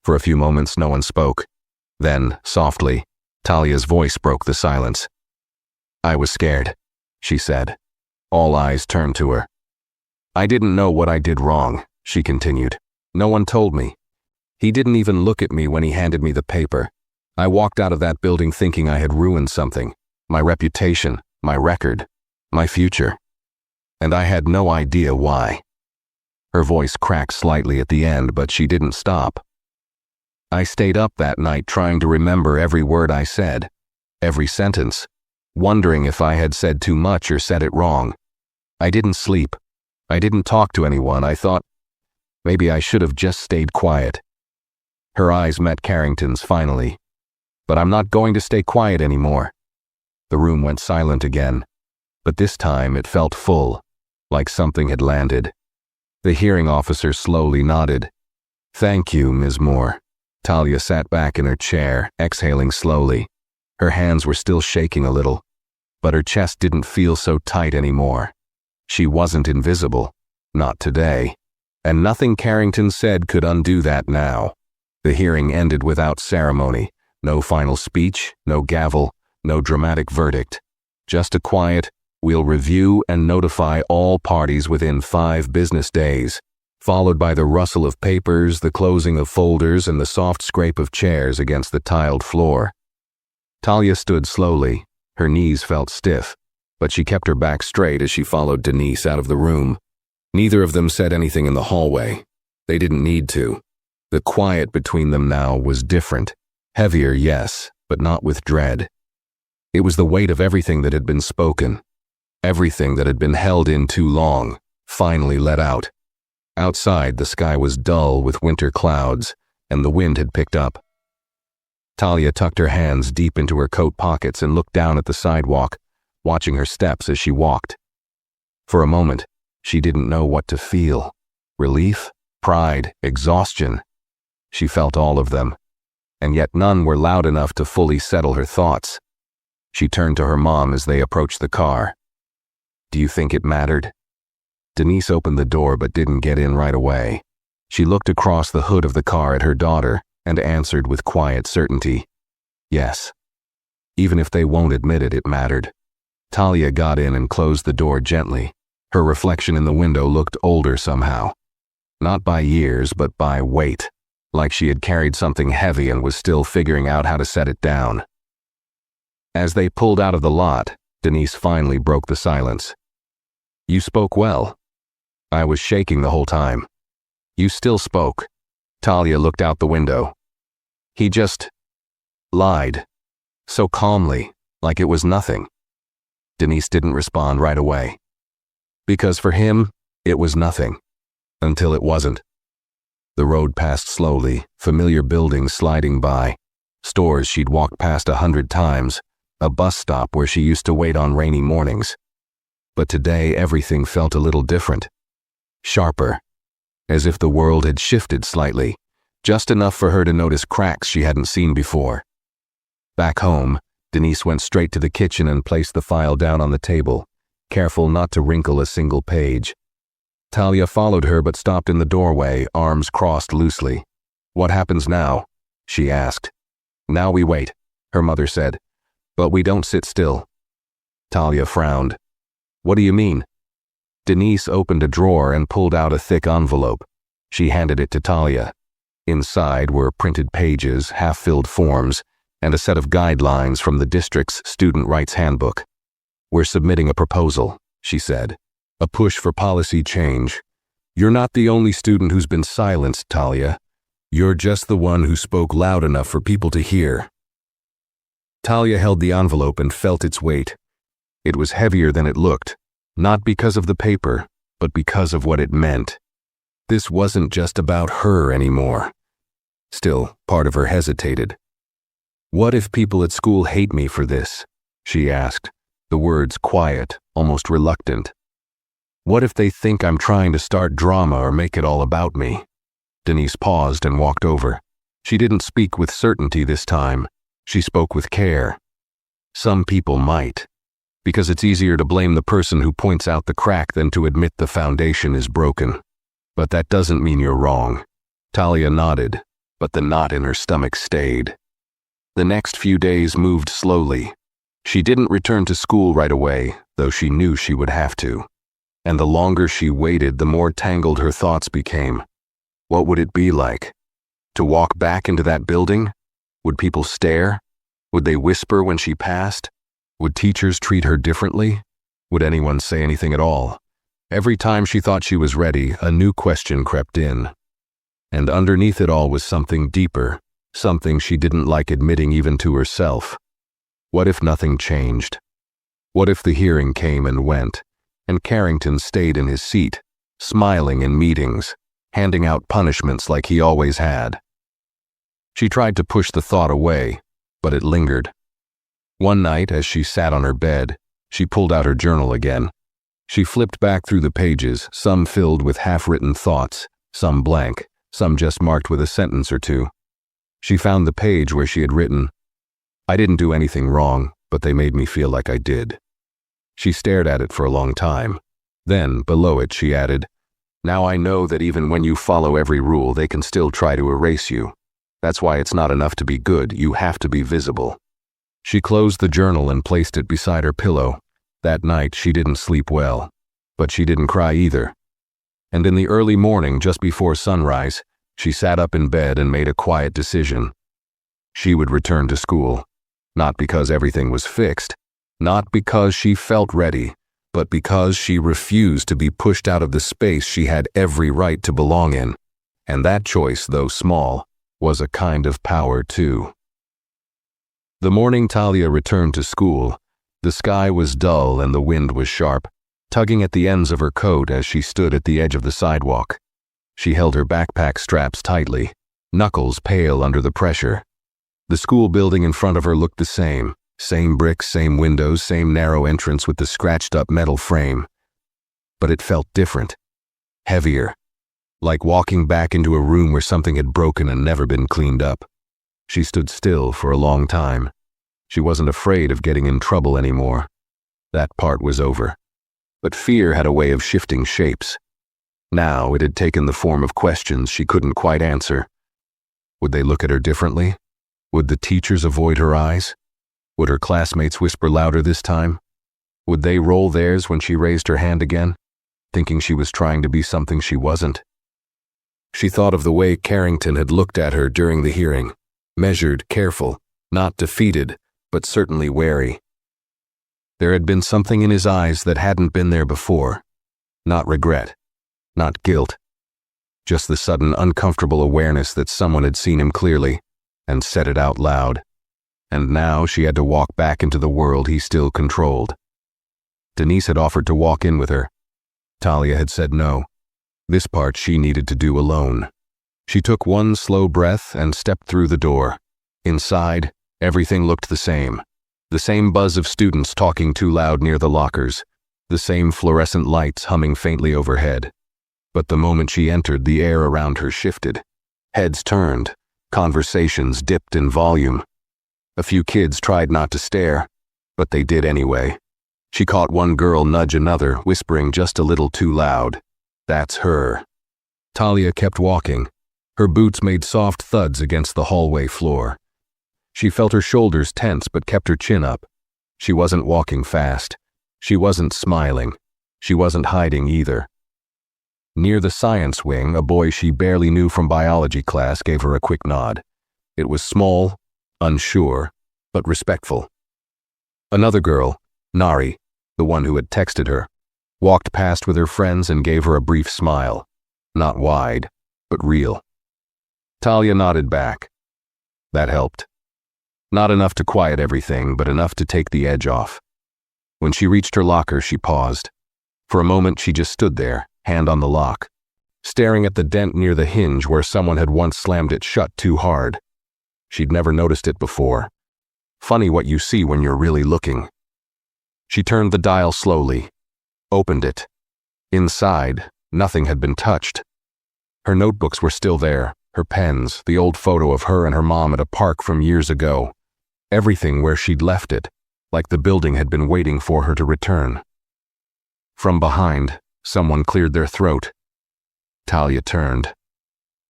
For a few moments no one spoke. Then, softly, Talia's voice broke the silence. "I was scared," she said. All eyes turned to her. "I didn't know what I did wrong," she continued. "No one told me. He didn't even look at me when he handed me the paper. I walked out of that building thinking I had ruined something, my reputation, my record, my future. And I had no idea why." Her voice cracked slightly at the end, but she didn't stop. "I stayed up that night trying to remember every word I said, every sentence, wondering if I had said too much or said it wrong. I didn't sleep. I didn't talk to anyone. I thought maybe I should have just stayed quiet." Her eyes met Carrington's finally. "But I'm not going to stay quiet anymore." The room went silent again, but this time it felt full, like something had landed. The hearing officer slowly nodded. "Thank you, Ms. Moore." Talia sat back in her chair, exhaling slowly. Her hands were still shaking a little, but her chest didn't feel so tight anymore. She wasn't invisible, not today, and nothing Carrington said could undo that now. The hearing ended without ceremony. No final speech, no gavel, no dramatic verdict. Just a quiet, "We'll review and notify all parties within 5 business days," followed by the rustle of papers, the closing of folders, and the soft scrape of chairs against the tiled floor. Talia stood slowly. Her knees felt stiff, but she kept her back straight as she followed Denise out of the room. Neither of them said anything in the hallway. They didn't need to. The quiet between them now was different. Heavier, yes, but not with dread. It was the weight of everything that had been spoken. Everything that had been held in too long, finally let out. Outside, the sky was dull with winter clouds, and the wind had picked up. Talia tucked her hands deep into her coat pockets and looked down at the sidewalk, watching her steps as she walked. For a moment, she didn't know what to feel. Relief, pride, exhaustion. She felt all of them, and yet none were loud enough to fully settle her thoughts. She turned to her mom as they approached the car. "Do you think it mattered?" Denise opened the door but didn't get in right away. She looked across the hood of the car at her daughter and answered with quiet certainty, "Yes." Even if they won't admit it, it mattered. Talia got in and closed the door gently. Her reflection in the window looked older somehow. Not by years, but by weight, like she had carried something heavy and was still figuring out how to set it down. As they pulled out of the lot, Denise finally broke the silence. "You spoke well." "I was shaking the whole time." "You still spoke." Talia looked out the window. "He just lied. So calmly, like it was nothing." Denise didn't respond right away. Because for him, it was nothing. Until it wasn't. The road passed slowly, familiar buildings sliding by, stores she'd walked past 100 times, a bus stop where she used to wait on rainy mornings. But today everything felt a little different. Sharper. As if the world had shifted slightly, just enough for her to notice cracks she hadn't seen before. Back home, Denise went straight to the kitchen and placed the file down on the table, careful not to wrinkle a single page. Talia followed her but stopped in the doorway, arms crossed loosely. "What happens now?" she asked. "Now we wait," her mother said. "But we don't sit still." Talia frowned. "What do you mean?" Denise opened a drawer and pulled out a thick envelope. She handed it to Talia. Inside were printed pages, half-filled forms, and a set of guidelines from the district's student rights handbook. "We're submitting a proposal," she said. "A push for policy change. You're not the only student who's been silenced, Talia. You're just the one who spoke loud enough for people to hear." Talia held the envelope and felt its weight. It was heavier than it looked, not because of the paper, but because of what it meant. This wasn't just about her anymore. Still, part of her hesitated. "What if people at school hate me for this?" she asked, the words quiet, almost reluctant. "What if they think I'm trying to start drama or make it all about me?" Denise paused and walked over. She didn't speak with certainty this time. She spoke with care. "Some people might, because it's easier to blame the person who points out the crack than to admit the foundation is broken. But that doesn't mean you're wrong." Talia nodded, but the knot in her stomach stayed. The next few days moved slowly. She didn't return to school right away, though she knew she would have to. And the longer she waited, the more tangled her thoughts became. What would it be like? To walk back into that building? Would people stare? Would they whisper when she passed? Would teachers treat her differently? Would anyone say anything at all? Every time she thought she was ready, a new question crept in. And underneath it all was something deeper, something she didn't like admitting even to herself. What if nothing changed? What if the hearing came and went, and Carrington stayed in his seat, smiling in meetings, handing out punishments like he always had? She tried to push the thought away, but it lingered. One night, as she sat on her bed, she pulled out her journal again. She flipped back through the pages, some filled with half-written thoughts, some blank, some just marked with a sentence or two. She found the page where she had written, "I didn't do anything wrong, but they made me feel like I did." She stared at it for a long time. Then, below it, she added, "Now I know that even when you follow every rule, they can still try to erase you. That's why it's not enough to be good, you have to be visible." She closed the journal and placed it beside her pillow. That night, she didn't sleep well, but she didn't cry either. And in the early morning, just before sunrise, she sat up in bed and made a quiet decision. She would return to school, not because everything was fixed, not because she felt ready, but because she refused to be pushed out of the space she had every right to belong in. And that choice, though small, was a kind of power too. The morning Talia returned to school, the sky was dull and the wind was sharp, tugging at the ends of her coat as she stood at the edge of the sidewalk. She held her backpack straps tightly, knuckles pale under the pressure. The school building in front of her looked the same bricks, same windows, same narrow entrance with the scratched-up metal frame. But it felt different, heavier, like walking back into a room where something had broken and never been cleaned up. She stood still for a long time. She wasn't afraid of getting in trouble anymore. That part was over. But fear had a way of shifting shapes. Now it had taken the form of questions she couldn't quite answer. Would they look at her differently? Would the teachers avoid her eyes? Would her classmates whisper louder this time? Would they roll theirs when she raised her hand again, thinking she was trying to be something she wasn't? She thought of the way Carrington had looked at her during the hearing, measured, careful, not defeated, but certainly wary. There had been something in his eyes that hadn't been there before. Not regret, not guilt, just the sudden uncomfortable awareness that someone had seen him clearly and said it out loud. And now she had to walk back into the world he still controlled. Denise had offered to walk in with her. Talia had said no. This part she needed to do alone. She took one slow breath and stepped through the door. Inside, everything looked the same. The same buzz of students talking too loud near the lockers. The same fluorescent lights humming faintly overhead. But the moment she entered, the air around her shifted. Heads turned. Conversations dipped in volume. A few kids tried not to stare, but they did anyway. She caught one girl nudge another, whispering just a little too loud. That's her. Talia kept walking. Her boots made soft thuds against the hallway floor. She felt her shoulders tense but kept her chin up. She wasn't walking fast. She wasn't smiling. She wasn't hiding either. Near the science wing, a boy she barely knew from biology class gave her a quick nod. It was small, unsure, but respectful. Another girl, Nari, the one who had texted her, walked past with her friends and gave her a brief smile. Not wide, but real. Talia nodded back. That helped. Not enough to quiet everything, but enough to take the edge off. When she reached her locker, she paused. For a moment, she just stood there, hand on the lock, staring at the dent near the hinge where someone had once slammed it shut too hard. She'd never noticed it before. Funny what you see when you're really looking. She turned the dial slowly, opened it. Inside, nothing had been touched. Her notebooks were still there, her pens, the old photo of her and her mom at a park from years ago. Everything where she'd left it, like the building had been waiting for her to return. From behind, someone cleared their throat. Talia turned.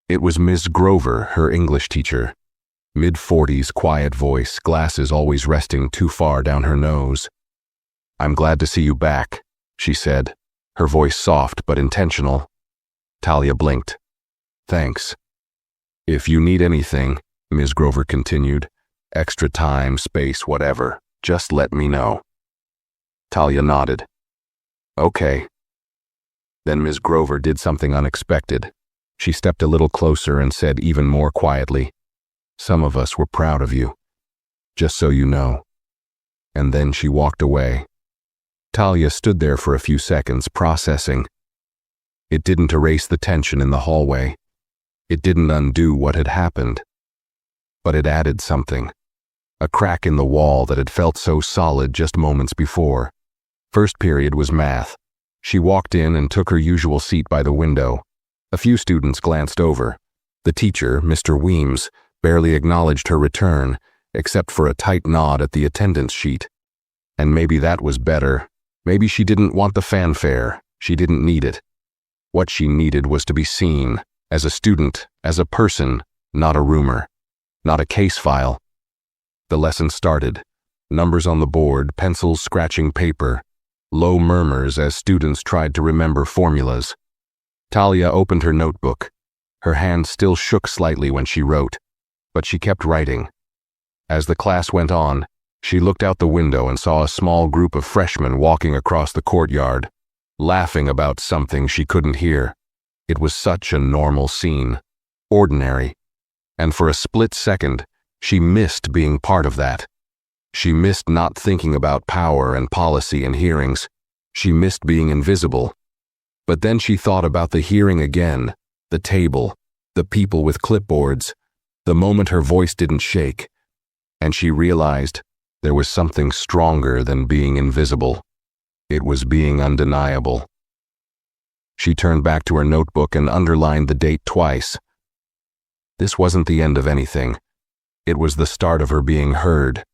It was Ms. Grover, her English teacher. Mid-40s, quiet voice, glasses always resting too far down her nose. "I'm glad to see you back," she said, her voice soft but intentional. Talia blinked. "Thanks." "If you need anything," Ms. Grover continued, "extra time, space, whatever, just let me know." Talia nodded. "Okay." Then Ms. Grover did something unexpected. She stepped a little closer and said even more quietly, "Some of us were proud of you. Just so you know." And then she walked away. Talia stood there for a few seconds, processing. It didn't erase the tension in the hallway. It didn't undo what had happened. But it added something. A crack in the wall that had felt so solid just moments before. First period was math. She walked in and took her usual seat by the window. A few students glanced over. The teacher, Mr. Weems, barely acknowledged her return, except for a tight nod at the attendance sheet. And maybe that was better. Maybe she didn't want the fanfare. She didn't need it. What she needed was to be seen, as a student, as a person, not a rumor, not a case file. The lesson started. Numbers on the board, pencils scratching paper, low murmurs as students tried to remember formulas. Talia opened her notebook. Her hand still shook slightly when she wrote, but she kept writing. As the class went on, she looked out the window and saw a small group of freshmen walking across the courtyard, laughing about something she couldn't hear. It was such a normal scene, ordinary, and for a split second, she missed being part of that. She missed not thinking about power and policy and hearings. She missed being invisible. But then she thought about the hearing again, the table, the people with clipboards, the moment her voice didn't shake, and she realized there was something stronger than being invisible. It was being undeniable. She turned back to her notebook and underlined the date twice. This wasn't the end of anything. It was the start of her being heard.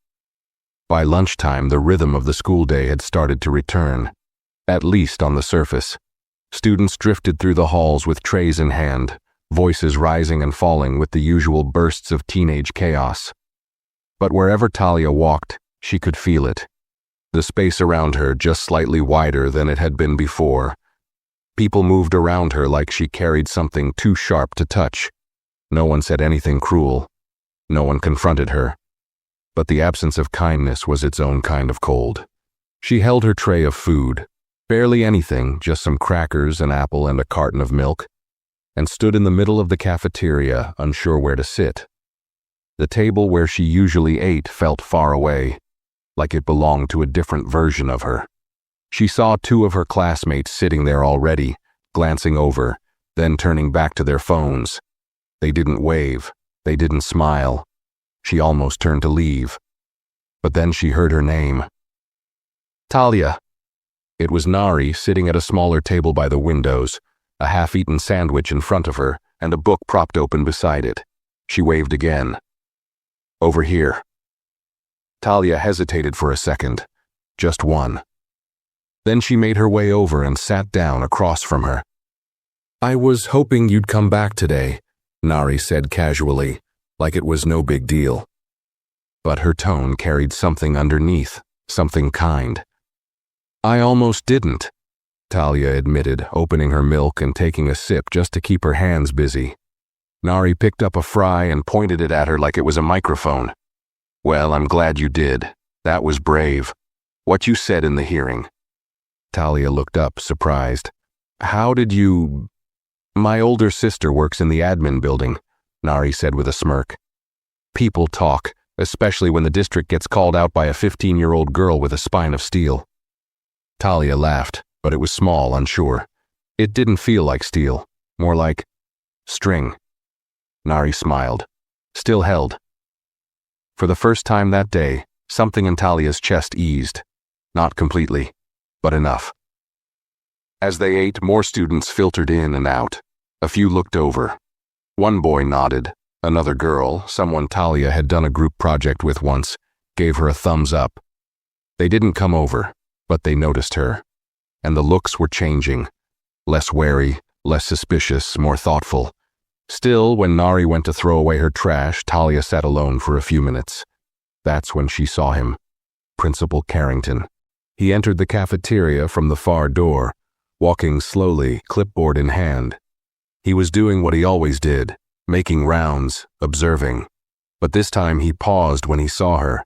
By lunchtime, the rhythm of the school day had started to return, at least on the surface. Students drifted through the halls with trays in hand, voices rising and falling with the usual bursts of teenage chaos. But wherever Talia walked, she could feel it. The space around her just slightly wider than it had been before. People moved around her like she carried something too sharp to touch. No one said anything cruel. No one confronted her. But the absence of kindness was its own kind of cold. She held her tray of food, barely anything, just some crackers, an apple, and a carton of milk, and stood in the middle of the cafeteria, unsure where to sit. The table where she usually ate felt far away, like it belonged to a different version of her. She saw two of her classmates sitting there already, glancing over, then turning back to their phones. They didn't wave. They didn't smile. She almost turned to leave. But then she heard her name. Talia. It was Nari sitting at a smaller table by the windows, a half-eaten sandwich in front of her, and a book propped open beside it. She waved again. Over here. Talia hesitated for a second. Just one. Then she made her way over and sat down across from her. I was hoping you'd come back today, Nari said casually, like it was no big deal. But her tone carried something underneath, something kind. I almost didn't, Talia admitted, opening her milk and taking a sip just to keep her hands busy. Nari picked up a fry and pointed it at her like it was a microphone. Well, I'm glad you did. That was brave. What you said in the hearing. Talia looked up, surprised. How did you... My older sister works in the admin building, Nari said with a smirk. People talk, especially when the district gets called out by a 15-year-old girl with a spine of steel. Talia laughed, but it was small, unsure. It didn't feel like steel, more like string. Nari smiled, still held. For the first time that day, something in Talia's chest eased. Not completely, but enough. As they ate, more students filtered in and out. A few looked over. One boy nodded. Another girl, someone Talia had done a group project with once, gave her a thumbs up. They didn't come over, but they noticed her. And the looks were changing. Less wary, less suspicious, more thoughtful. Still, when Nari went to throw away her trash, Talia sat alone for a few minutes. That's when she saw him. Principal Carrington. He entered the cafeteria from the far door, walking slowly, clipboard in hand. He was doing what he always did, making rounds, observing. But this time he paused when he saw her.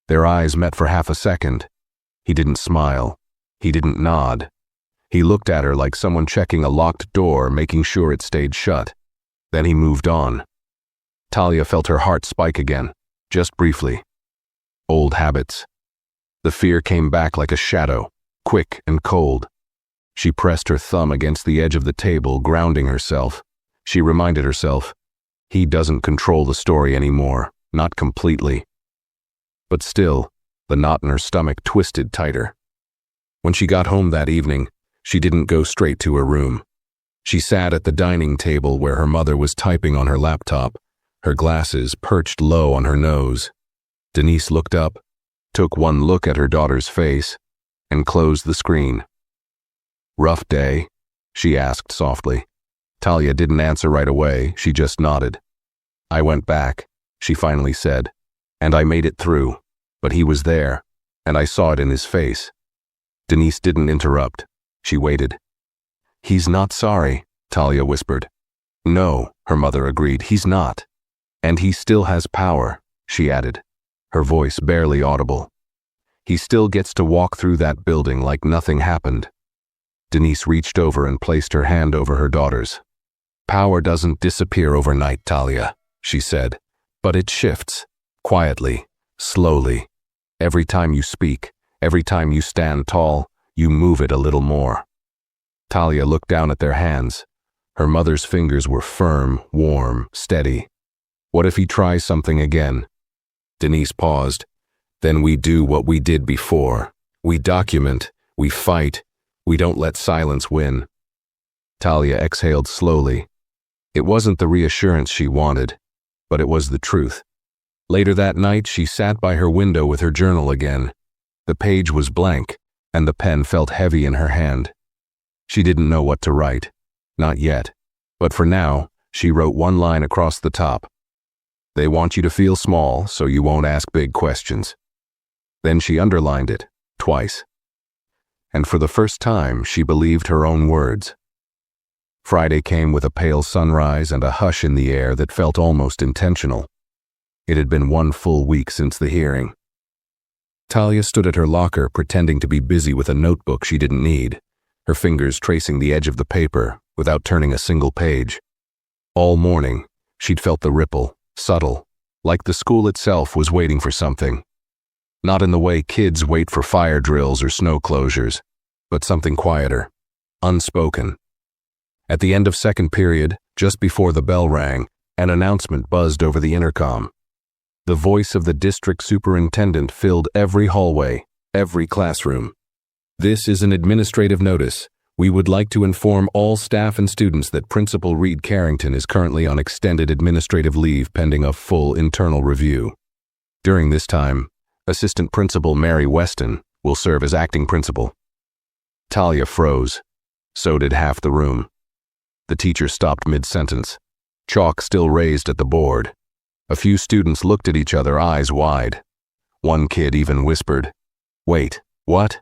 Their eyes met for half a second. He didn't smile. He didn't nod. He looked at her like someone checking a locked door, making sure it stayed shut. Then he moved on. Talia felt her heart spike again, just briefly. Old habits. The fear came back like a shadow, quick and cold. She pressed her thumb against the edge of the table, grounding herself. She reminded herself, he doesn't control the story anymore, not completely. But still, the knot in her stomach twisted tighter. When she got home that evening, she didn't go straight to her room. She sat at the dining table where her mother was typing on her laptop, her glasses perched low on her nose. Denise looked up, took one look at her daughter's face, and closed the screen. Rough day? She asked softly. Talia didn't answer right away, she just nodded. I went back, she finally said, and I made it through, but he was there, and I saw it in his face. Denise didn't interrupt. She waited. He's not sorry, Talia whispered. No, her mother agreed, he's not. And he still has power, she added, her voice barely audible. He still gets to walk through that building like nothing happened. Denise reached over and placed her hand over her daughter's. Power doesn't disappear overnight, Talia, she said, but it shifts, quietly, slowly. Every time you speak, every time you stand tall, you move it a little more. Talia looked down at their hands. Her mother's fingers were firm, warm, steady. What if he tries something again? Denise paused. Then we do what we did before. We document, we fight, we don't let silence win. Talia exhaled slowly. It wasn't the reassurance she wanted, but it was the truth. Later that night, she sat by her window with her journal again. The page was blank, and the pen felt heavy in her hand. She didn't know what to write. Not yet. But for now, she wrote one line across the top. They want you to feel small, so you won't ask big questions. Then she underlined it, twice. And for the first time, she believed her own words. Friday came with a pale sunrise and a hush in the air that felt almost intentional. It had been 1 full week since the hearing. Talia stood at her locker, pretending to be busy with a notebook she didn't need, her fingers tracing the edge of the paper without turning a single page. All morning, she'd felt the ripple, subtle, like the school itself was waiting for something. Not in the way kids wait for fire drills or snow closures, but something quieter, unspoken. At the end of second period, just before the bell rang, an announcement buzzed over the intercom. The voice of the district superintendent filled every hallway, every classroom. This is an administrative notice. We would like to inform all staff and students that Principal Reed Carrington is currently on extended administrative leave pending a full internal review. During this time, Assistant Principal Mary Weston will serve as acting principal. Talia froze. So did half the room. The teacher stopped mid-sentence, chalk still raised at the board. A few students looked at each other, eyes wide. One kid even whispered, "Wait, what?"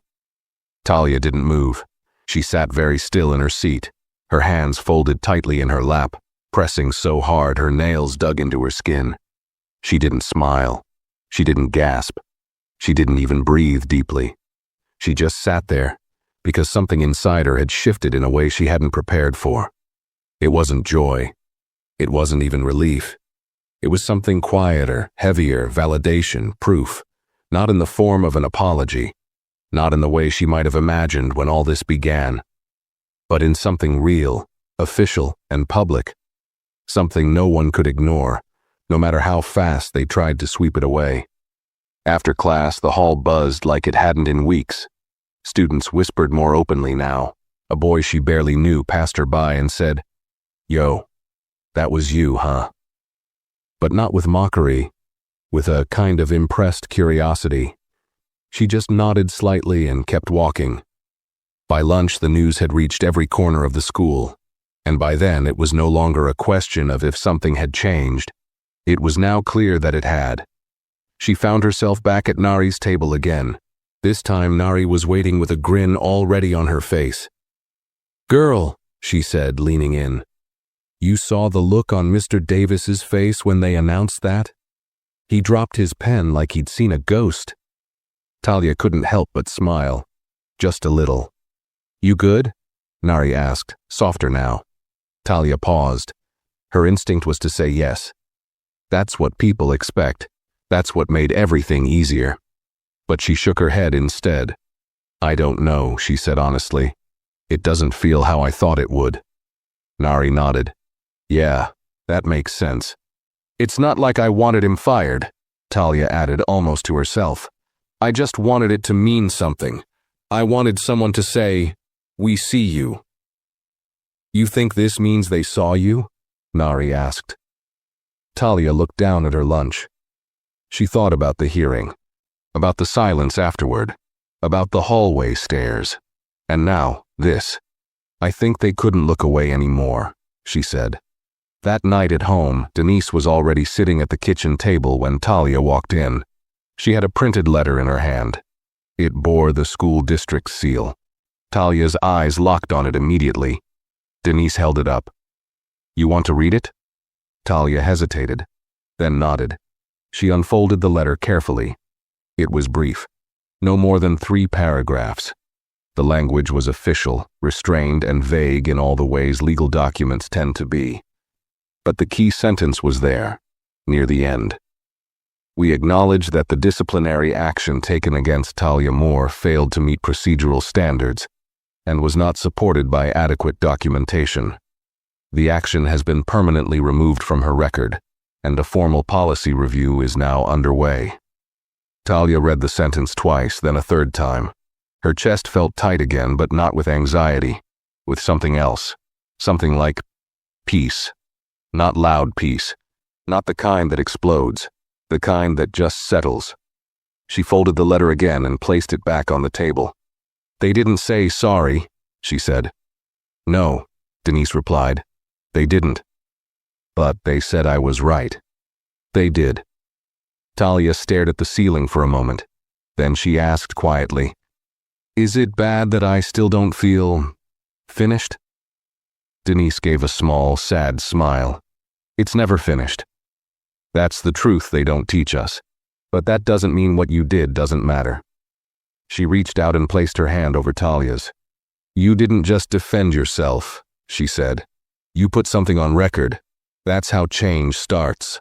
Talia didn't move. She sat very still in her seat, her hands folded tightly in her lap, pressing so hard her nails dug into her skin. She didn't smile. She didn't gasp. She didn't even breathe deeply. She just sat there, because something inside her had shifted in a way she hadn't prepared for. It wasn't joy. It wasn't even relief. It was something quieter, heavier, validation, proof, not in the form of an apology, not in the way she might have imagined when all this began, but in something real, official, and public, something no one could ignore, no matter how fast they tried to sweep it away. After class, the hall buzzed like it hadn't in weeks. Students whispered more openly now. A boy she barely knew passed her by and said, "Yo, that was you, huh?" But not with mockery, with a kind of impressed curiosity. She just nodded slightly and kept walking. By lunch, the news had reached every corner of the school, and by then it was no longer a question of if something had changed. It was now clear that it had. She found herself back at Nari's table again. This time Nari was waiting with a grin already on her face. "Girl," she said, leaning in. "You saw the look on Mr. Davis's face when they announced that? He dropped his pen like he'd seen a ghost." Talia couldn't help but smile, just a little. "You good?" Nari asked, softer now. Talia paused. Her instinct was to say yes. That's what people expect. That's what made everything easier. But she shook her head instead. "I don't know," she said honestly. "It doesn't feel how I thought it would." Nari nodded. "Yeah, that makes sense." "It's not like I wanted him fired," Talia added almost to herself. "I just wanted it to mean something. I wanted someone to say, 'We see you.'" "You think this means they saw you?" Nari asked. Talia looked down at her lunch. She thought about the hearing, about the silence afterward, about the hallway stairs, and now this. "I think they couldn't look away anymore," she said. That night at home, Denise was already sitting at the kitchen table when Talia walked in. She had a printed letter in her hand. It bore the school district's seal. Talia's eyes locked on it immediately. Denise held it up. You want to read it? Talia hesitated, then nodded. She unfolded the letter carefully. It was brief. No more than 3 paragraphs. The language was official, restrained, and vague in all the ways legal documents tend to be. But the key sentence was there, near the end. We acknowledge that the disciplinary action taken against Talia Moore failed to meet procedural standards and was not supported by adequate documentation. The action has been permanently removed from her record, and a formal policy review is now underway. Talia read the sentence twice, then a third time. Her chest felt tight again, but not with anxiety, with something else. Something like peace. Not loud peace. Not the kind that explodes. The kind that just settles. She folded the letter again and placed it back on the table. They didn't say sorry, she said. No, Denise replied. They didn't. But they said I was right. They did. Talia stared at the ceiling for a moment. Then she asked quietly, Is it bad that I still don't feel finished? Denise gave a small, sad smile. It's never finished. That's the truth they don't teach us. But that doesn't mean what you did doesn't matter. She reached out and placed her hand over Talia's. You didn't just defend yourself, she said. You put something on record. That's how change starts.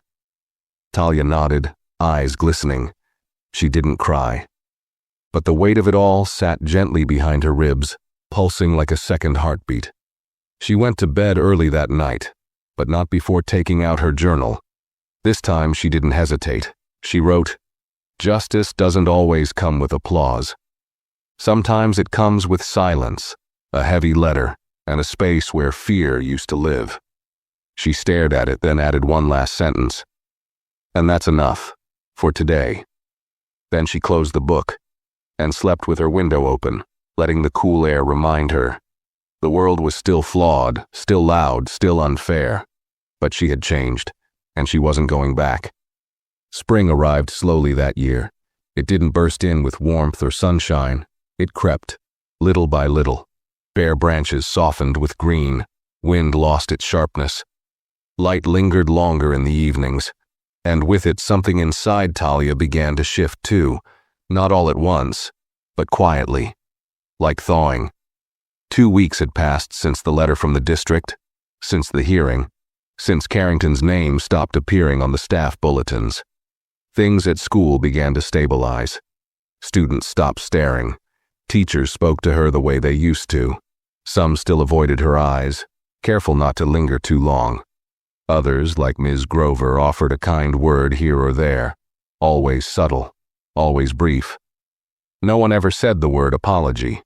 Talia nodded, eyes glistening. She didn't cry. But the weight of it all sat gently behind her ribs, pulsing like a second heartbeat. She went to bed early that night, but not before taking out her journal. This time she didn't hesitate. She wrote, Justice doesn't always come with applause. Sometimes it comes with silence, a heavy letter, and a space where fear used to live. She stared at it, then added one last sentence. And that's enough, for today. Then she closed the book, and slept with her window open, letting the cool air remind her. The world was still flawed, still loud, still unfair. But she had changed, and she wasn't going back. Spring arrived slowly that year. It didn't burst in with warmth or sunshine. It crept, little by little. Bare branches softened with green. Wind lost its sharpness. Light lingered longer in the evenings. And with it, something inside Talia began to shift too. Not all at once, but quietly, like thawing. 2 weeks had passed since the letter from the district, since the hearing, since Carrington's name stopped appearing on the staff bulletins. Things at school began to stabilize. Students stopped staring. Teachers spoke to her the way they used to. Some still avoided her eyes, careful not to linger too long. Others, like Ms. Grover, offered a kind word here or there, always subtle, always brief. No one ever said the word apology,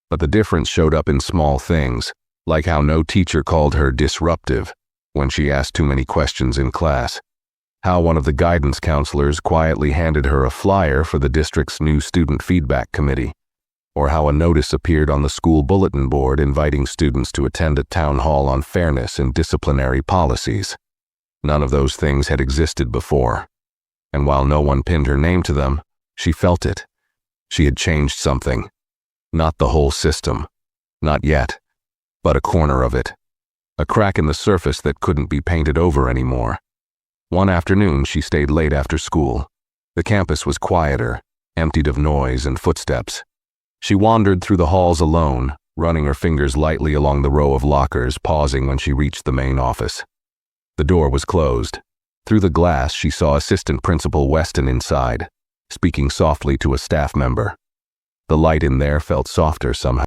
but the difference showed up in small things, like how no teacher called her disruptive when she asked too many questions in class, how one of the guidance counselors quietly handed her a flyer for the district's new student feedback committee, or how a notice appeared on the school bulletin board inviting students to attend a town hall on fairness and disciplinary policies. None of those things had existed before, and while no one pinned her name to them, she felt it. She had changed something. Not the whole system. Not yet. But a corner of it. A crack in the surface that couldn't be painted over anymore. One afternoon she stayed late after school. The campus was quieter, emptied of noise and footsteps. She wandered through the halls alone, running her fingers lightly along the row of lockers, pausing when she reached the main office. The door was closed. Through the glass she saw Assistant Principal Weston inside, speaking softly to a staff member. The light in there felt softer somehow.